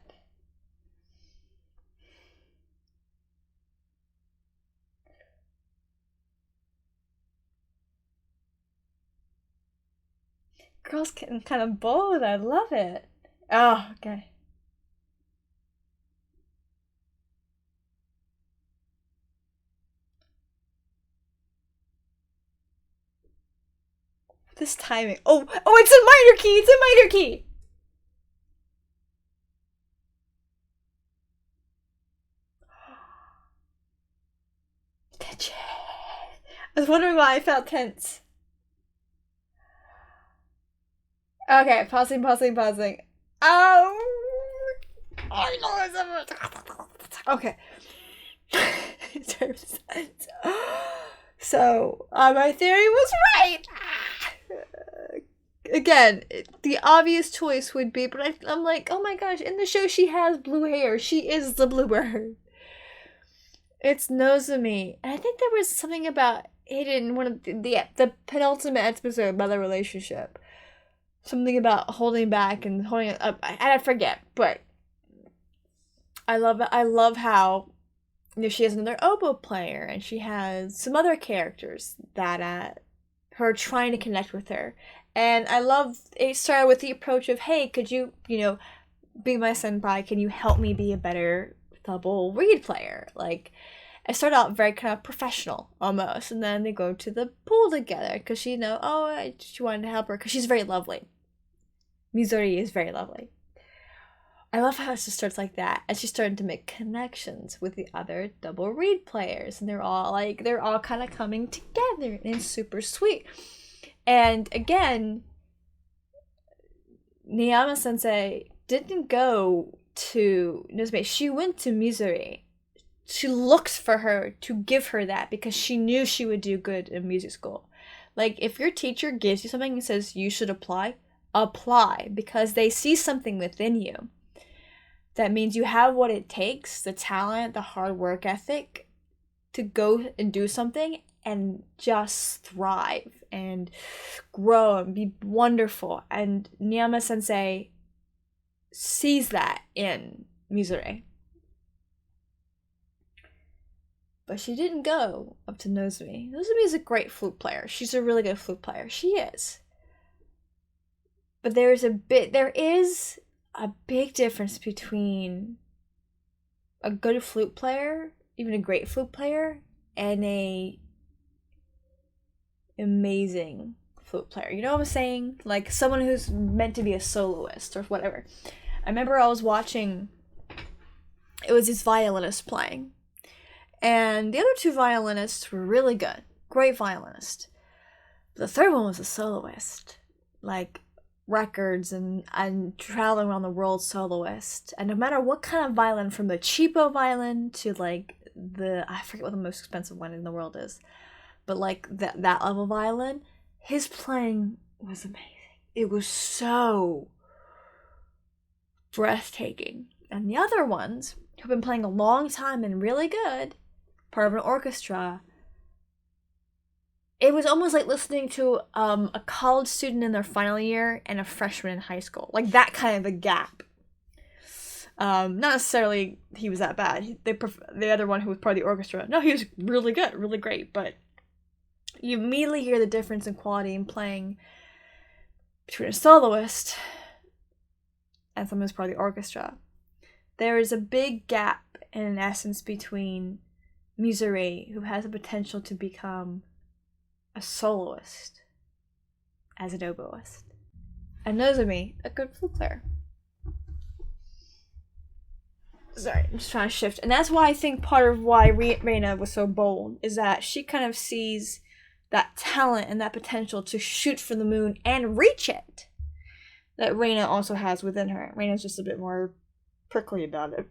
Girls getting kind of bold. I love it. Oh, okay. This timing. Oh, it's a minor key. It's a minor key. I was wondering why I felt tense. Okay, pausing. Oh, I know it's okay. So, my theory was right. Again, the obvious choice would be, but I'm like, oh my gosh, in the show she has blue hair. She is the Bluebird. It's Nozomi. And I think there was something about it in one of the penultimate episode about the relationship. Something about holding back and holding it up. I forget, but I love it. I love how she has another oboe player and she has some other characters that her trying to connect with her. And I love it started with the approach of, hey, could you, be my senpai? Can you help me be a better double reed player? Like, I started out very kind of professional almost, and then they go to the pool together because she she wanted to help her because she's very lovely. Mizori is very lovely. I love how it just starts like that, and she's starting to make connections with the other double reed players, and they're all kind of coming together, and it's super sweet. And again, Niyama Sensei didn't go to Nozomi. She went to Mizuri. She looked for her to give her that because she knew she would do good in music school. Like, if your teacher gives you something and says you should apply because they see something within you. That means you have what it takes, the talent, the hard work ethic to go and do something and just thrive and grow and be wonderful. And Niyama Sensei sees that in Mizure. But she didn't go up to Nozomi. Nozomi is a great flute player. She's a really good flute player. She is. But there is a big difference between a good flute player, even a great flute player, and a amazing flute player. You know what I'm saying? Like someone who's meant to be a soloist or whatever. I remember I was watching, it was this violinist playing. And the other two violinists were really good. Great violinist. But the third one was a soloist. Like records and traveling around the world soloist. And no matter what kind of violin, from the cheapo violin to like I forget what the most expensive one in the world is. But like that level violin, his playing was amazing. It was so breathtaking. And the other ones, who've been playing a long time and really good, part of an orchestra, it was almost like listening to a college student in their final year and a freshman in high school. Like that kind of a gap. Not necessarily he was that bad. The other one who was part of the orchestra, no, he was really good, really great. But you immediately hear the difference in quality in playing between a soloist and someone who's part of the orchestra. There is a big gap in essence between Mizure, who has the potential to become a soloist as an oboist, and Nozomi, a good flute player. Sorry, I'm just trying to shift. And that's why I think part of why Reina was so bold is that she kind of sees that talent and that potential to shoot for the moon and reach it that Reina also has within her. Reina's just a bit more prickly about it.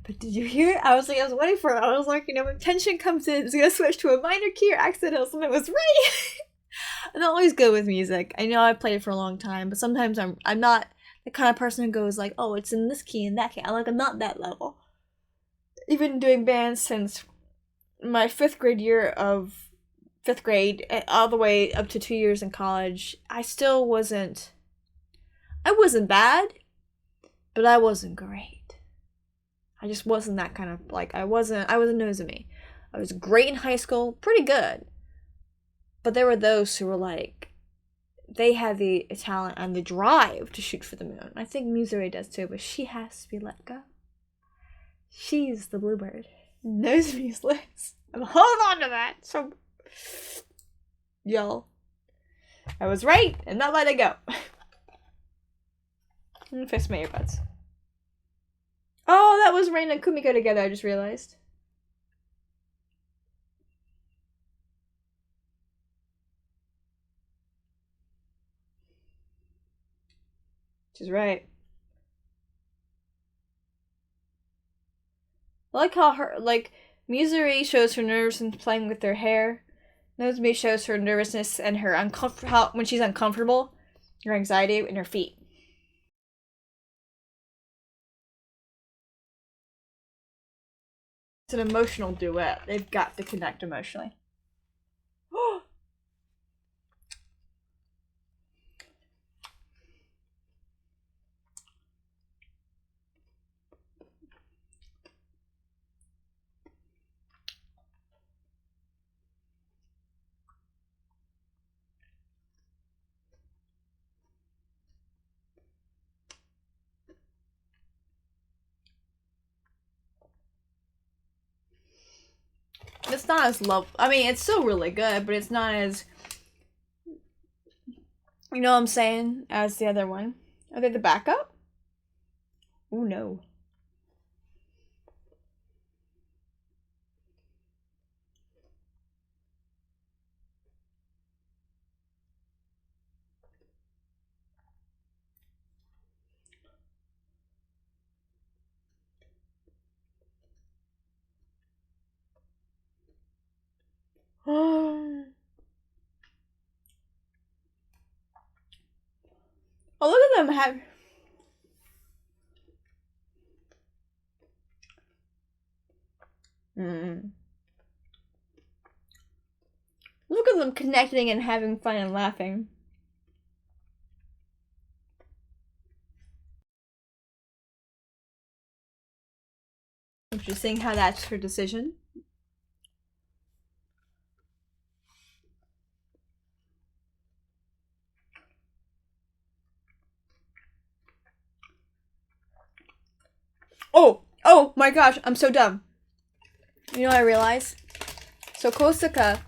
But did you hear it? I was waiting for it. I was like, when tension comes in, it's gonna switch to a minor key or accidental, something was right. I don't always go with music. I know I've played it for a long time, but sometimes I'm not the kind of person who goes like, oh, it's in this key and that key. I'm not that level. Even doing bands since my fifth grade all the way up to 2 years in college, I wasn't bad, but I wasn't great. I just wasn't that kind of, I wasn't Nozomi. I was great in high school, pretty good. But there were those who were like, they had the talent and the drive to shoot for the moon. I think Mizure does too, but she has to be let go. She's the Bluebird. Nozomi's Liz. I'm holding on to that. So, y'all, I was right and not let it go. I'm gonna fix my earbuds. Oh, that was Reina and Kumiko together, I just realized. She's right. I like how Mizuri shows her nervousness playing with her hair. Nozomi shows her nervousness and her when she's uncomfortable, her anxiety in her feet. It's an emotional duet. They've got to connect emotionally. It's not as it's still really good, but it's not as, you know what I'm saying, as the other one. Are they the backup? Oh no. Oh, look at them have. Look at them connecting and having fun and laughing. Interesting how that's her decision. Oh my gosh, I'm so dumb. You know what I realized? So Kosaka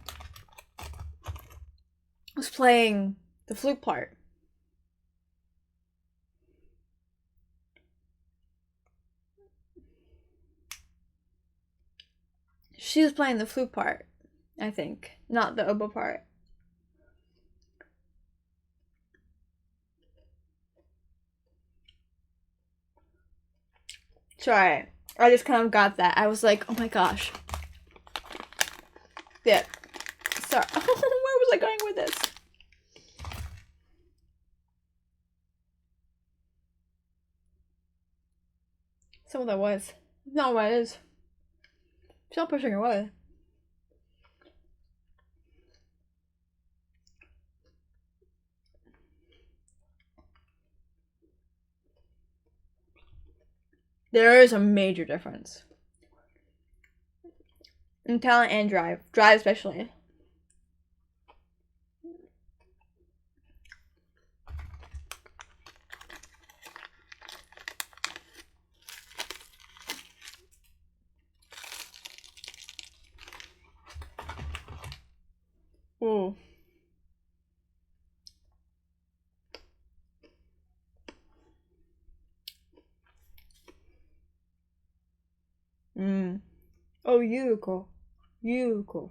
was playing the flute part. She was playing the flute part, I think, not the oboe part. Sorry, I just kind of got that. I was like, oh my gosh. Yeah. Sorry. Where was I going with this? Some of that was. Not what it is. She's not pushing away. There is a major difference. In talent and drive. Drive especially. Ooh. Oh, Yuko. Yuko.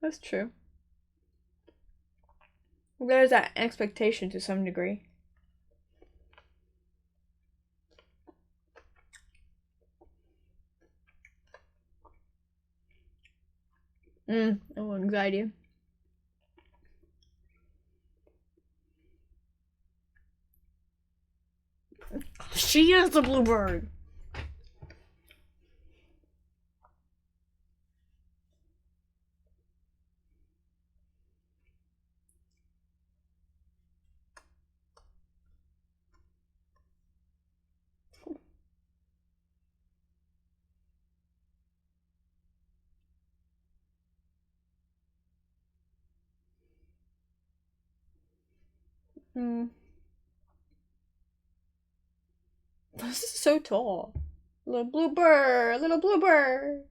That's true. There's that expectation to some degree. Oh, anxiety. She is the Bluebird. This is so tall. Little Bluebird, little Bluebird.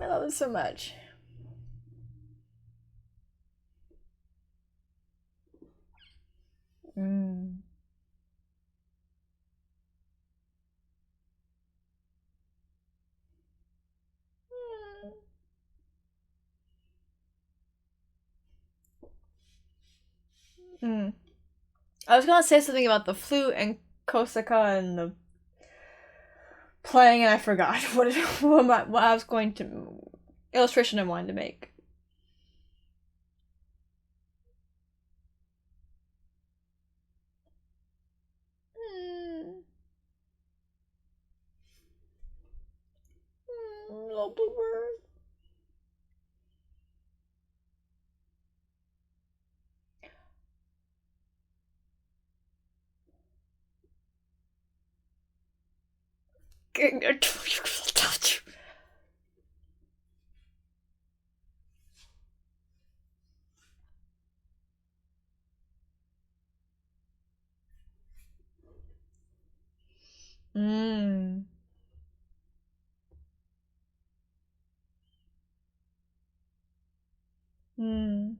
I love this so much. I was gonna say something about the flute and Kosaka and the playing, and I forgot what I was going to illustration I wanted to make. Little Bluebird. Mm. Mm.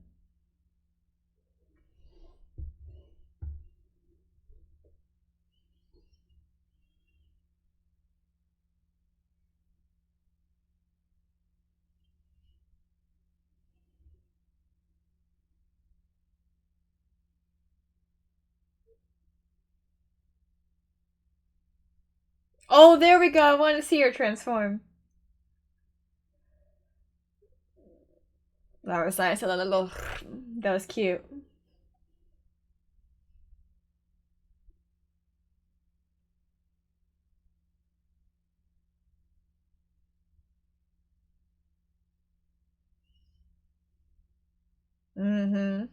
Oh, there we go. I want to see her transform. That was nice. A little. That was cute. Mm-hmm.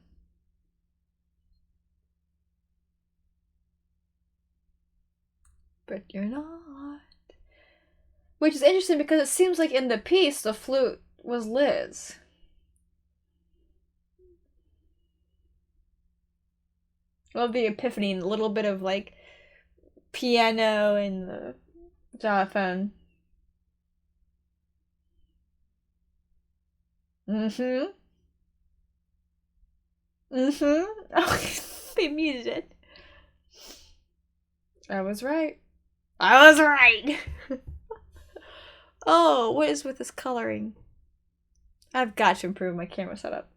But you're not. Which is interesting because it seems like in the piece the flute was Liz. Love the epiphany and a little bit of like piano and the xylophone. Mm-hmm. Mm-hmm. Oh, they muted it. I was right. I was right. Oh, what is with this coloring? I've got to improve my camera setup.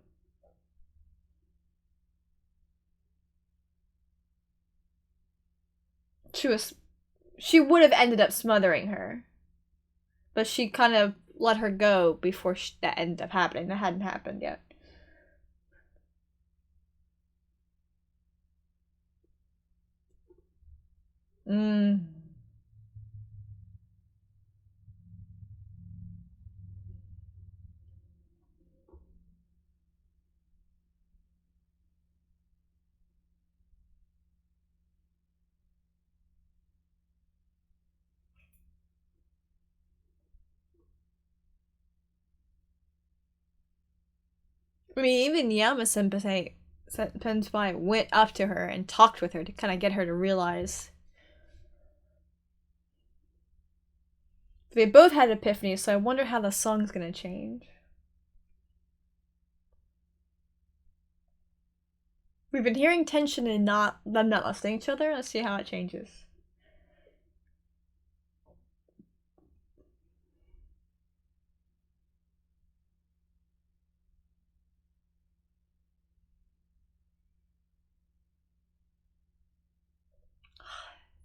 She would have ended up smothering her, but she kind of let her go before that ended up happening. That hadn't happened yet. Mm. I mean, even Yama Senpai went up to her and talked with her to kind of get her to realize. They both had epiphanies, so I wonder how the song's gonna change. We've been hearing tension and them not listening to each other. Let's see how it changes.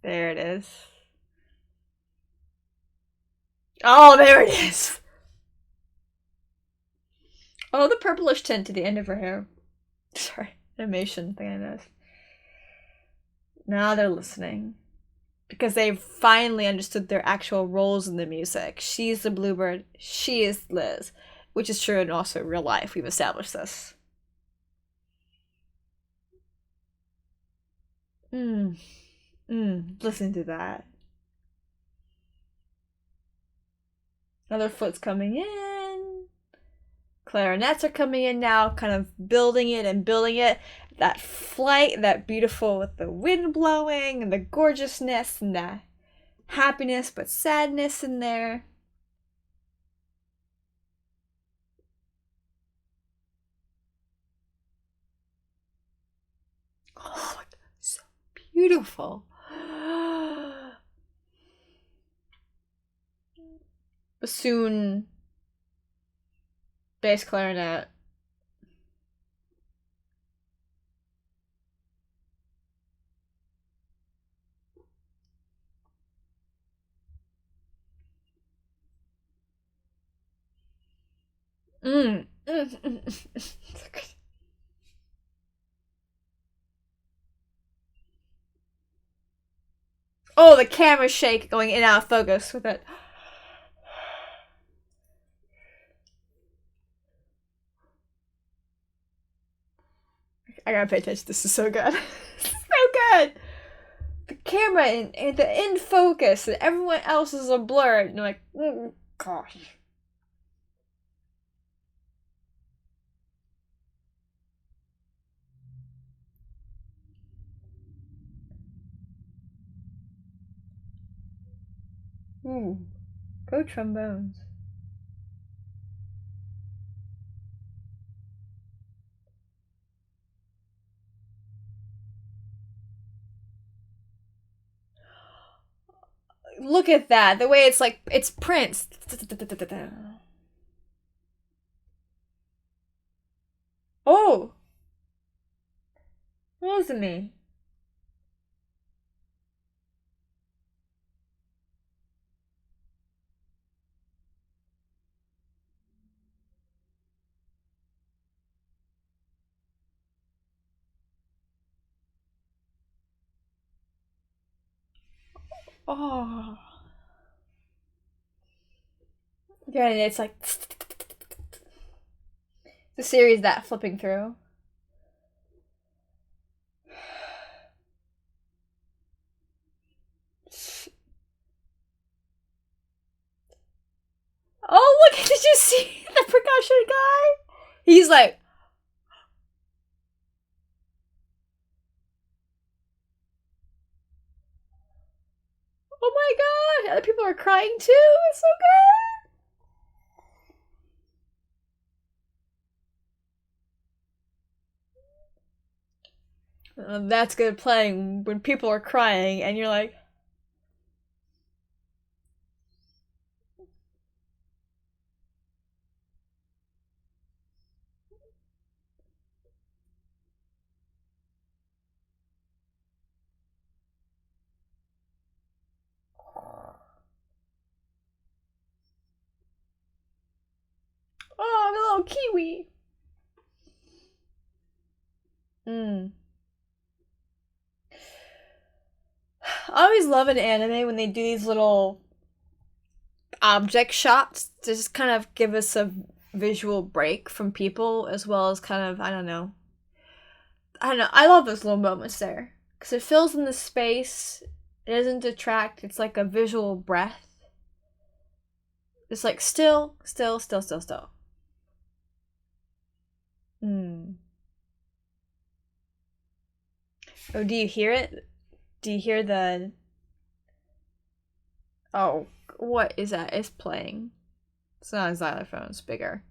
There it is. Oh, there it is. Oh, the purplish tint to the end of her hair. Sorry, animation thing I noticed. Now they're listening. Because they've finally understood their actual roles in the music. She's the Bluebird, she is Liz. Which is true in also real life. We've established this. Listen to that. Another foot's coming in. Clarinets are coming in now, kind of building it and building it. That flight, that beautiful with the wind blowing and the gorgeousness and the happiness but sadness in there. Oh, so beautiful. Bassoon, bass clarinet. So good. Oh, the camera shake going in and out of focus with it. I gotta pay attention. This is so good. So good. camera in focus and everyone else is a blur, and you're like, gosh. Go trombones. Look at that. The way it's like, it's Prince. Oh! Wasn't me. Oh. Yeah, and it's like the series that flipping through. Oh, look! Did you see the percussion guy? He's like, oh my god! Other people are crying too. It's so good. That's good playing when people are crying and you're like, oh, the little kiwi. I always love an anime when they do these little object shots to just kind of give us a visual break from people, as well as kind of, I don't know. I love those little moments there because it fills in the space. It doesn't detract. It's like a visual breath. It's like still, still, still, still, still. Oh, do you hear it? Do you hear the? Oh, what is that? It's playing. It's not a xylophone. It's bigger.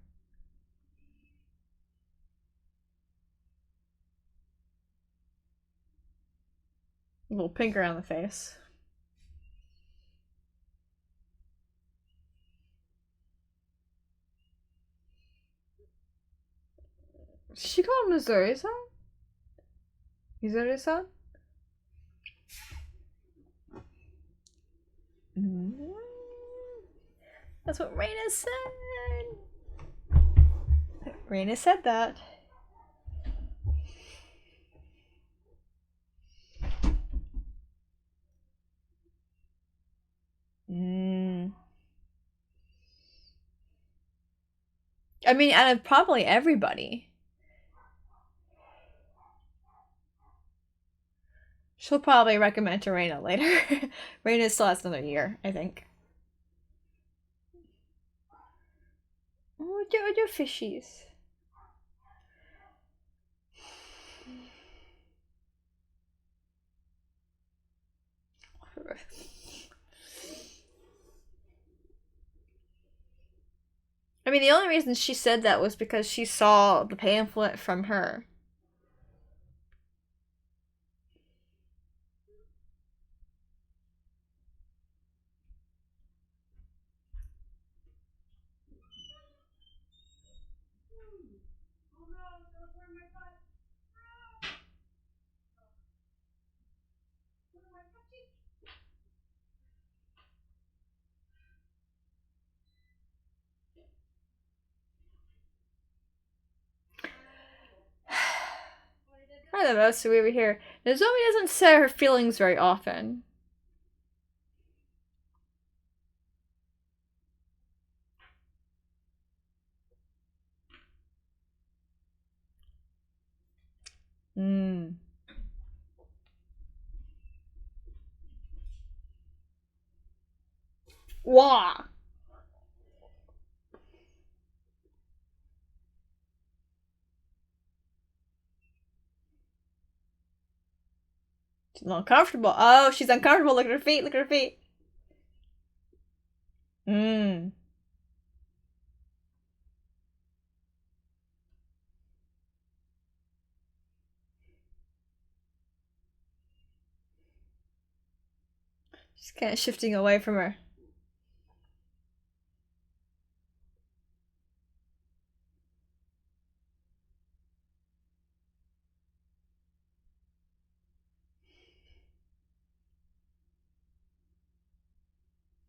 A little pink around the face. Did she call him Missouri-san? Missouri-san? That's what Raina said. Raina said that. I mean, out of probably everybody. She'll probably recommend to Raina later. Raina still has another year, I think. Oh, your fishies. I mean, the only reason she said that was because she saw the pamphlet from her. I don't know, so we were here. Nozomi doesn't say her feelings very often. Wah! She's a little uncomfortable. Oh, she's uncomfortable. Look at her feet. Look at her feet. Mmm. She's kind of shifting away from her.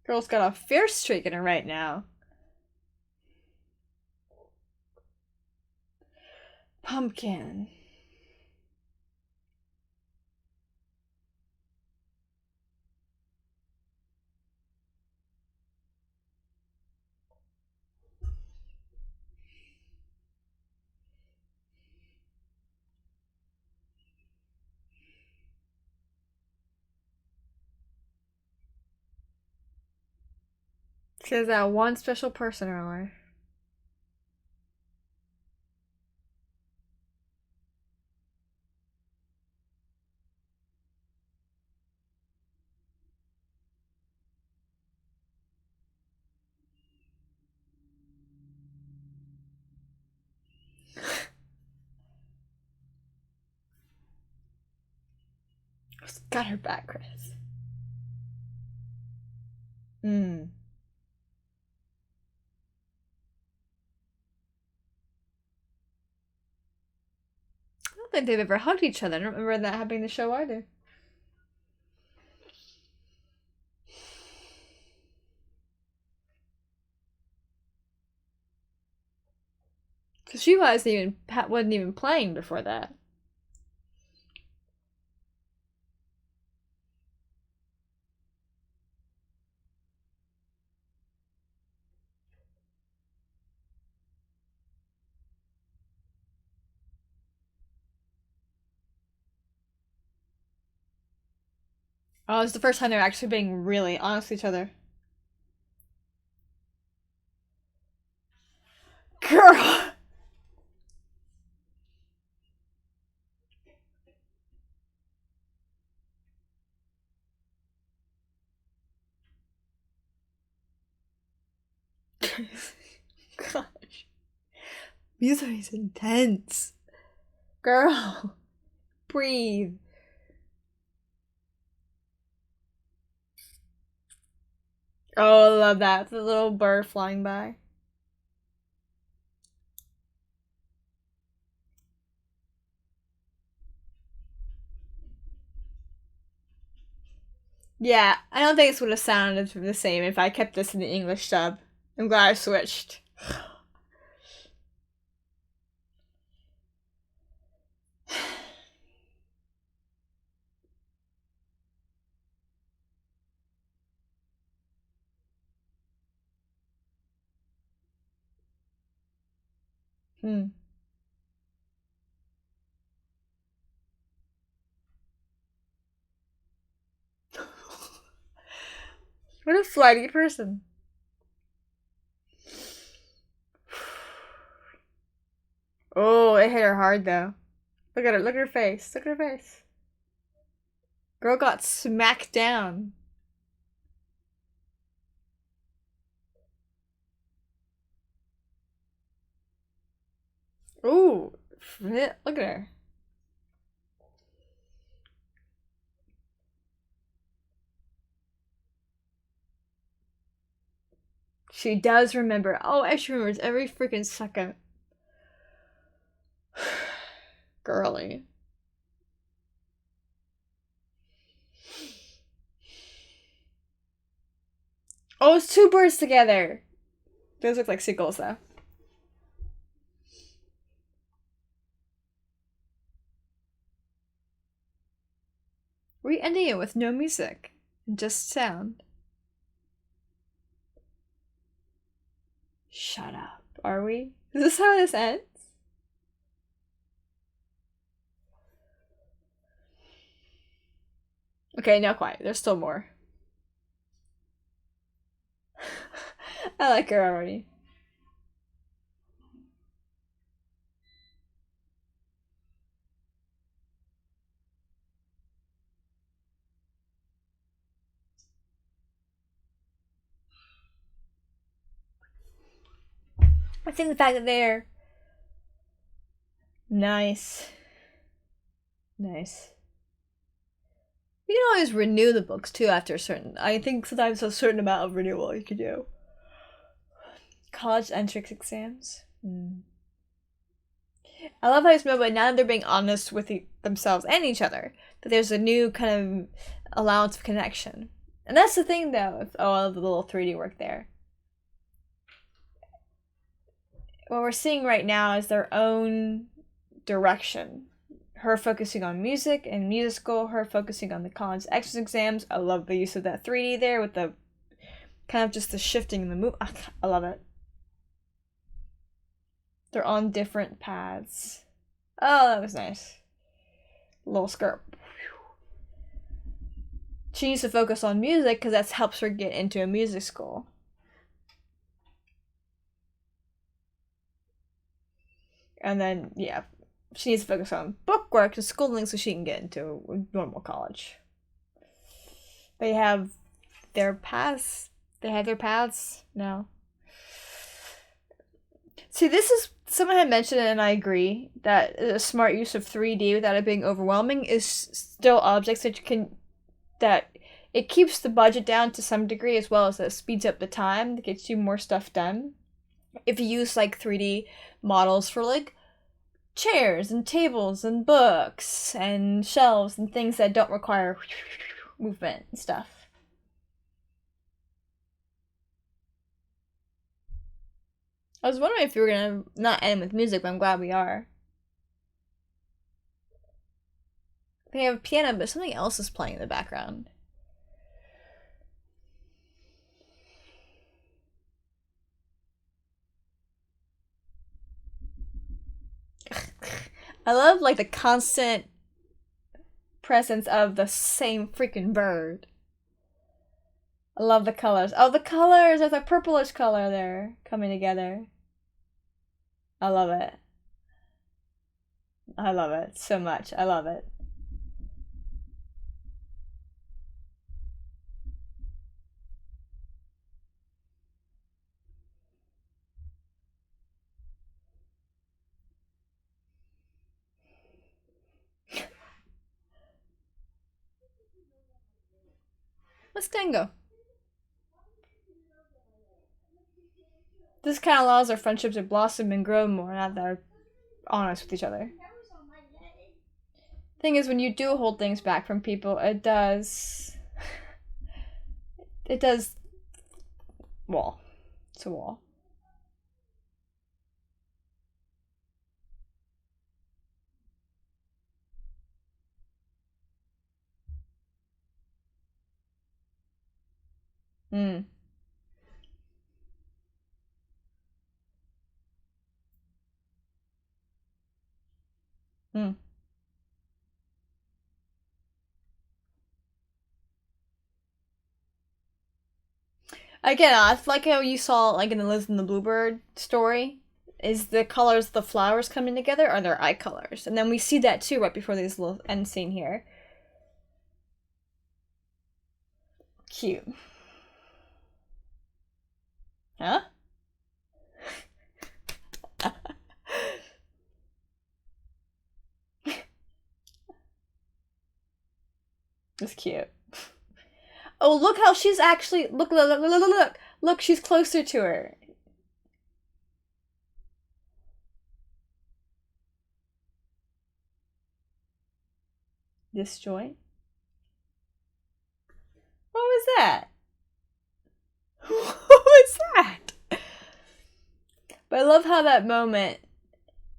Girl's got a fierce streak in her right now. Pumpkin. She has that one special person in her life. She's got her back, Chris. Hmm. I don't think they've ever hugged each other. I don't remember that happening in the show either. Because she wasn't even playing before that. Oh, it's the first time they're actually being really honest with each other. Girl! Gosh. Music is intense. Girl. Breathe. Oh, I love that. The little bird flying by. Yeah, I don't think this would have sounded the same if I kept this in the English dub. I'm glad I switched. Hmm. What a flighty person. Oh, it hit her hard though. Look at her. Look at her face. Look at her face. Girl got smacked down. Ooh. Look at her. She does remember. Oh, she remembers every freaking second. Girly. Oh, it's two birds together. Those look like seagulls though. We're ending it with no music. Just sound. Shut up. Are we? Is this how this ends? Okay, now quiet. There's still more. I like her already. I think the fact that they're nice. Nice. You can always renew the books too after a certain. I think sometimes a certain amount of renewal you can do. College entrance exams. I love how it's made, but now that they're being honest with themselves and each other, that there's a new kind of allowance of connection. And that's the thing, though. Oh, I love the little 3D work there. What we're seeing right now is their own direction. Her focusing on music and music school, her focusing on the college entrance exams. I love the use of that 3D there with the kind of just the shifting in the move. I love it. They're on different paths. Oh, that was nice. Little skirt. She needs to focus on music because that helps her get into a music school. And then, yeah, she needs to focus on bookwork and schooling so she can get into a normal college. They have their paths. They have their paths now. See, this is someone had mentioned it, and I agree that a smart use of 3D without it being overwhelming is still objects that you can. That it keeps the budget down to some degree, as well as it speeds up the time that gets you more stuff done. If you use like 3D models for like chairs and tables and books and shelves and things that don't require movement and stuff. I was wondering if you were gonna not end with music, but I'm glad we are. They have a piano, but something else is playing in the background. I love like the constant presence of the same freaking bird. I love the colors. Oh, the colors! There's a purplish color there coming together. I love it. I love it so much. I love it. Let's tango. This kind of allows our friendship to blossom and grow more, not that they're honest with each other. Thing is, when you do hold things back from people, it does. It does. Wall. It's a wall. Hmm. Hmm. Again, I like how you saw, like in the Liz and the Bluebird story, is the colors the flowers coming together are their eye colors, and then we see that too right before this little end scene here. Cute. Huh? It's cute. Oh, look how she's actually look, she's closer to her. This joint. What was that? What was that? But I love how that moment.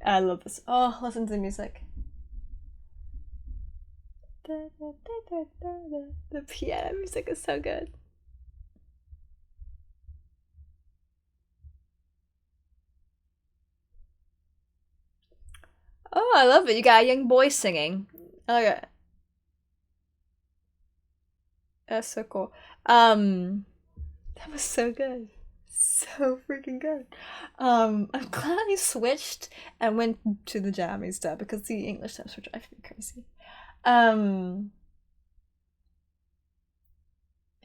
I love this. Oh, listen to the music. The piano music is so good. Oh, I love it. You got a young boy singing. I like it. That's so cool. That was so good. So freaking good. I'm glad I switched and went to the Japanese dub because the English dubs were driving me crazy.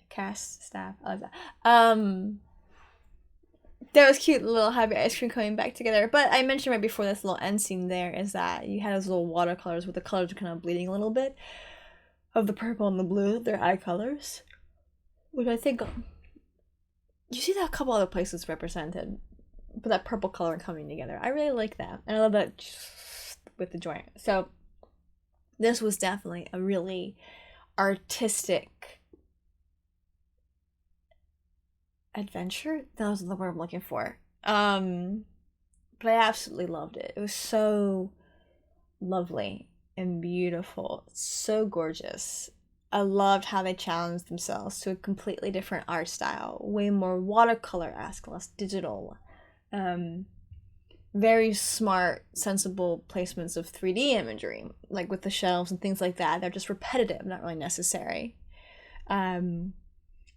Cast staff, I like that. There was cute little happy ice cream coming back together. But I mentioned right before this little end scene there is that you had those little watercolors with the colors kind of bleeding a little bit of the purple and the blue, their eye colors, which I think you see that a couple other places represented, but that purple color coming together. I really like that, and I love that with the joint. So this was definitely a really artistic adventure. That was the word I'm looking for. But I absolutely loved it. It was so lovely and beautiful, so gorgeous. I loved how they challenged themselves to a completely different art style, way more watercolor-esque, less digital. Very smart, sensible placements of 3D imagery, like with the shelves and things like that. They're just repetitive, not really necessary.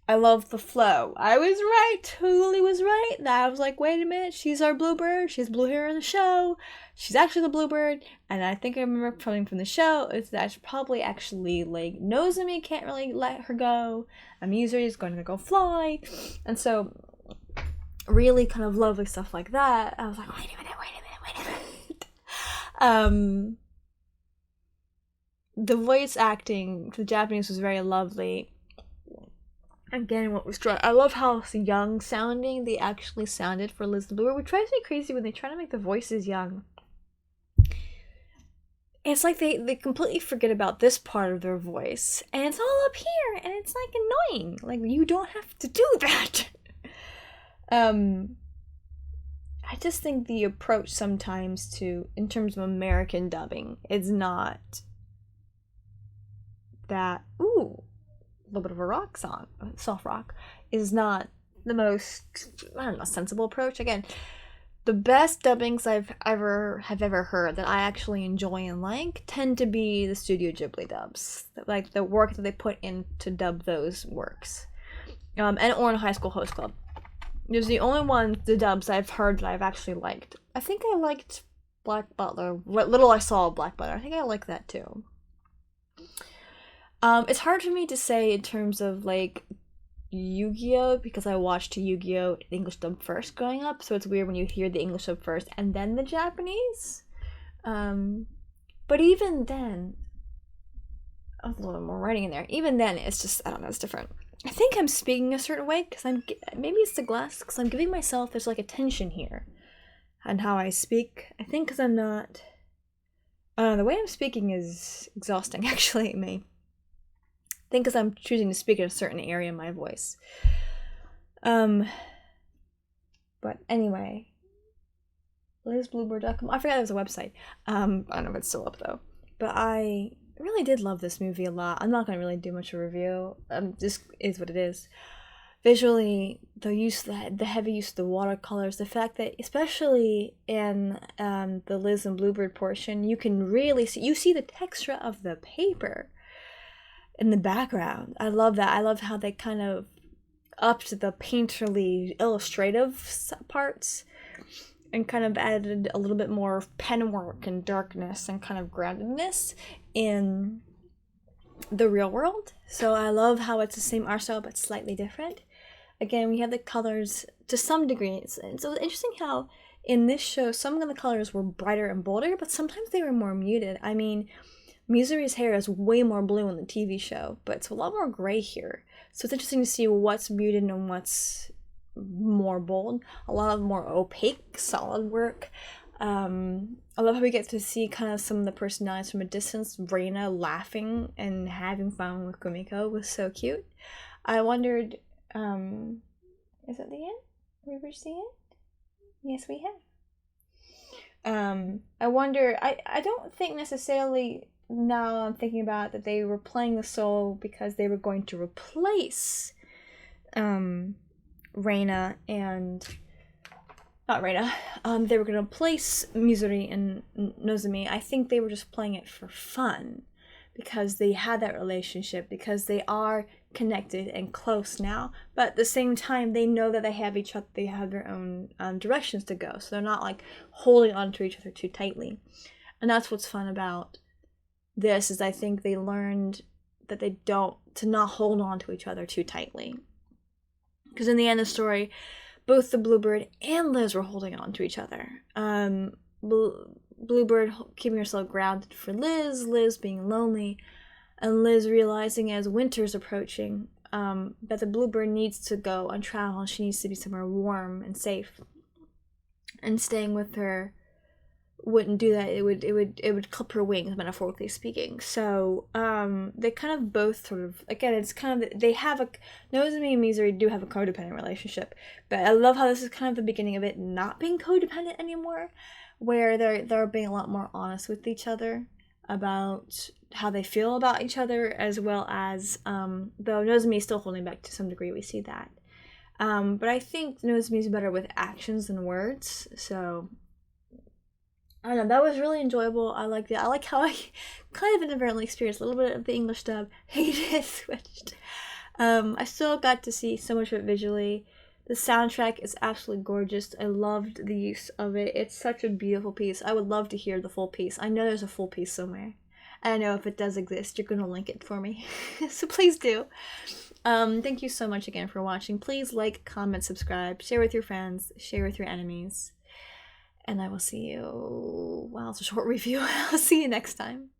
I love the flow. I was right. Totally was right. I was like, wait a minute. She's our Bluebird. She has blue hair in the show. She's actually the Bluebird. And I think I remember something from the show is that she probably actually, like, Nozomi can't really let her go. Amusuri is going to go fly. And so, really kind of lovely stuff like that. I was like, wait a minute. The voice acting for the Japanese was very lovely. Again, what was dry. I love how young sounding they actually sounded for Liz the Bluebird, which drives me crazy when they try to make the voices young. It's like they completely forget about this part of their voice, and it's all up here, and it's like annoying. Like, you don't have to do that. I just think the approach sometimes to, in terms of American dubbing, is not that, ooh, little bit of a rock song, soft rock, is not the most, I don't know, sensible approach. Again, the best dubbings I've ever heard that I actually enjoy and like tend to be the Studio Ghibli dubs, like the work that they put in to dub those works, and Oran High School Host Club. There's the only one, the dubs I've heard that I've actually liked. I think I liked Black Butler. What little I saw of Black Butler, I think I like that too. It's hard for me to say in terms of, like, Yu-Gi-Oh! Because I watched Yu-Gi-Oh! English dub first growing up, so it's weird when you hear the English dub first and then the Japanese. But even then, a little more writing in there. Even then, it's just, I don't know, it's different. I think I'm speaking a certain way, because maybe it's the glass, because I'm giving myself, there's like a tension here on how I speak. I think because I'm not, the way I'm speaking is exhausting, actually, me. I think because I'm choosing to speak in a certain area in my voice. But anyway, LizBluebird.com. I forgot there was a website. I don't know if it's still up though. But I really did love this movie a lot. I'm not gonna really do much of a review. This is what it is. Visually, the heavy use of the watercolors, the fact that especially in the Liz and Bluebird portion, you can really see the texture of the paper in the background. I love that. I love how they kind of upped the painterly illustrative parts and kind of added a little bit more pen work and darkness and kind of groundedness in the real world. So I love how it's the same art style but slightly different. Again, we have the colors to some degree. And so it's interesting how in this show some of the colors were brighter and bolder, but sometimes they were more muted. I mean, Misuri's hair is way more blue in the TV show, but it's a lot more gray here. So it's interesting to see what's muted and what's more bold. A lot of more opaque, solid work. I love how we get to see kind of some of the personalities from a distance. Reina laughing and having fun with Kumiko was so cute. I wondered, is it the end? We reached the end? Yes, we have. I wonder, I don't think necessarily, now I'm thinking about that they were playing the soul because they were going to replace Reina and not Reina. They were going to replace Misuri and Nozomi. I think they were just playing it for fun because they had that relationship, because they are connected and close now. But at the same time, they know that they have each other, they have their own directions to go. So they're not like holding on to each other too tightly. And that's what's fun about this, is I think they learned that to not hold on to each other too tightly. Because in the end of the story, both the Bluebird and Liz were holding on to each other. Bluebird keeping herself grounded for Liz, Liz being lonely, and Liz realizing as winter's approaching that the Bluebird needs to go on travel and she needs to be somewhere warm and safe. And staying with her wouldn't do that. It would clip her wings, metaphorically speaking. So they kind of both sort of, again, it's kind of, they have Nozomi and Mizuri do have a codependent relationship, but I love how this is kind of the beginning of it not being codependent anymore, where they're being a lot more honest with each other about how they feel about each other, as well as though Nozomi is still holding back to some degree, we see that. But I think Nozomi's better with actions than words, so I don't know, that was really enjoyable. I liked it. I like how I kind of inadvertently experienced a little bit of the English dub. Hated it switched. I still got to see so much of it visually. The soundtrack is absolutely gorgeous. I loved the use of it. It's such a beautiful piece. I would love to hear the full piece. I know there's a full piece somewhere. I know if it does exist, you're going to link it for me. So please do. Thank you so much again for watching. Please like, comment, subscribe, share with your friends, share with your enemies. And I will see you, well, it's a short review. I'll see you next time.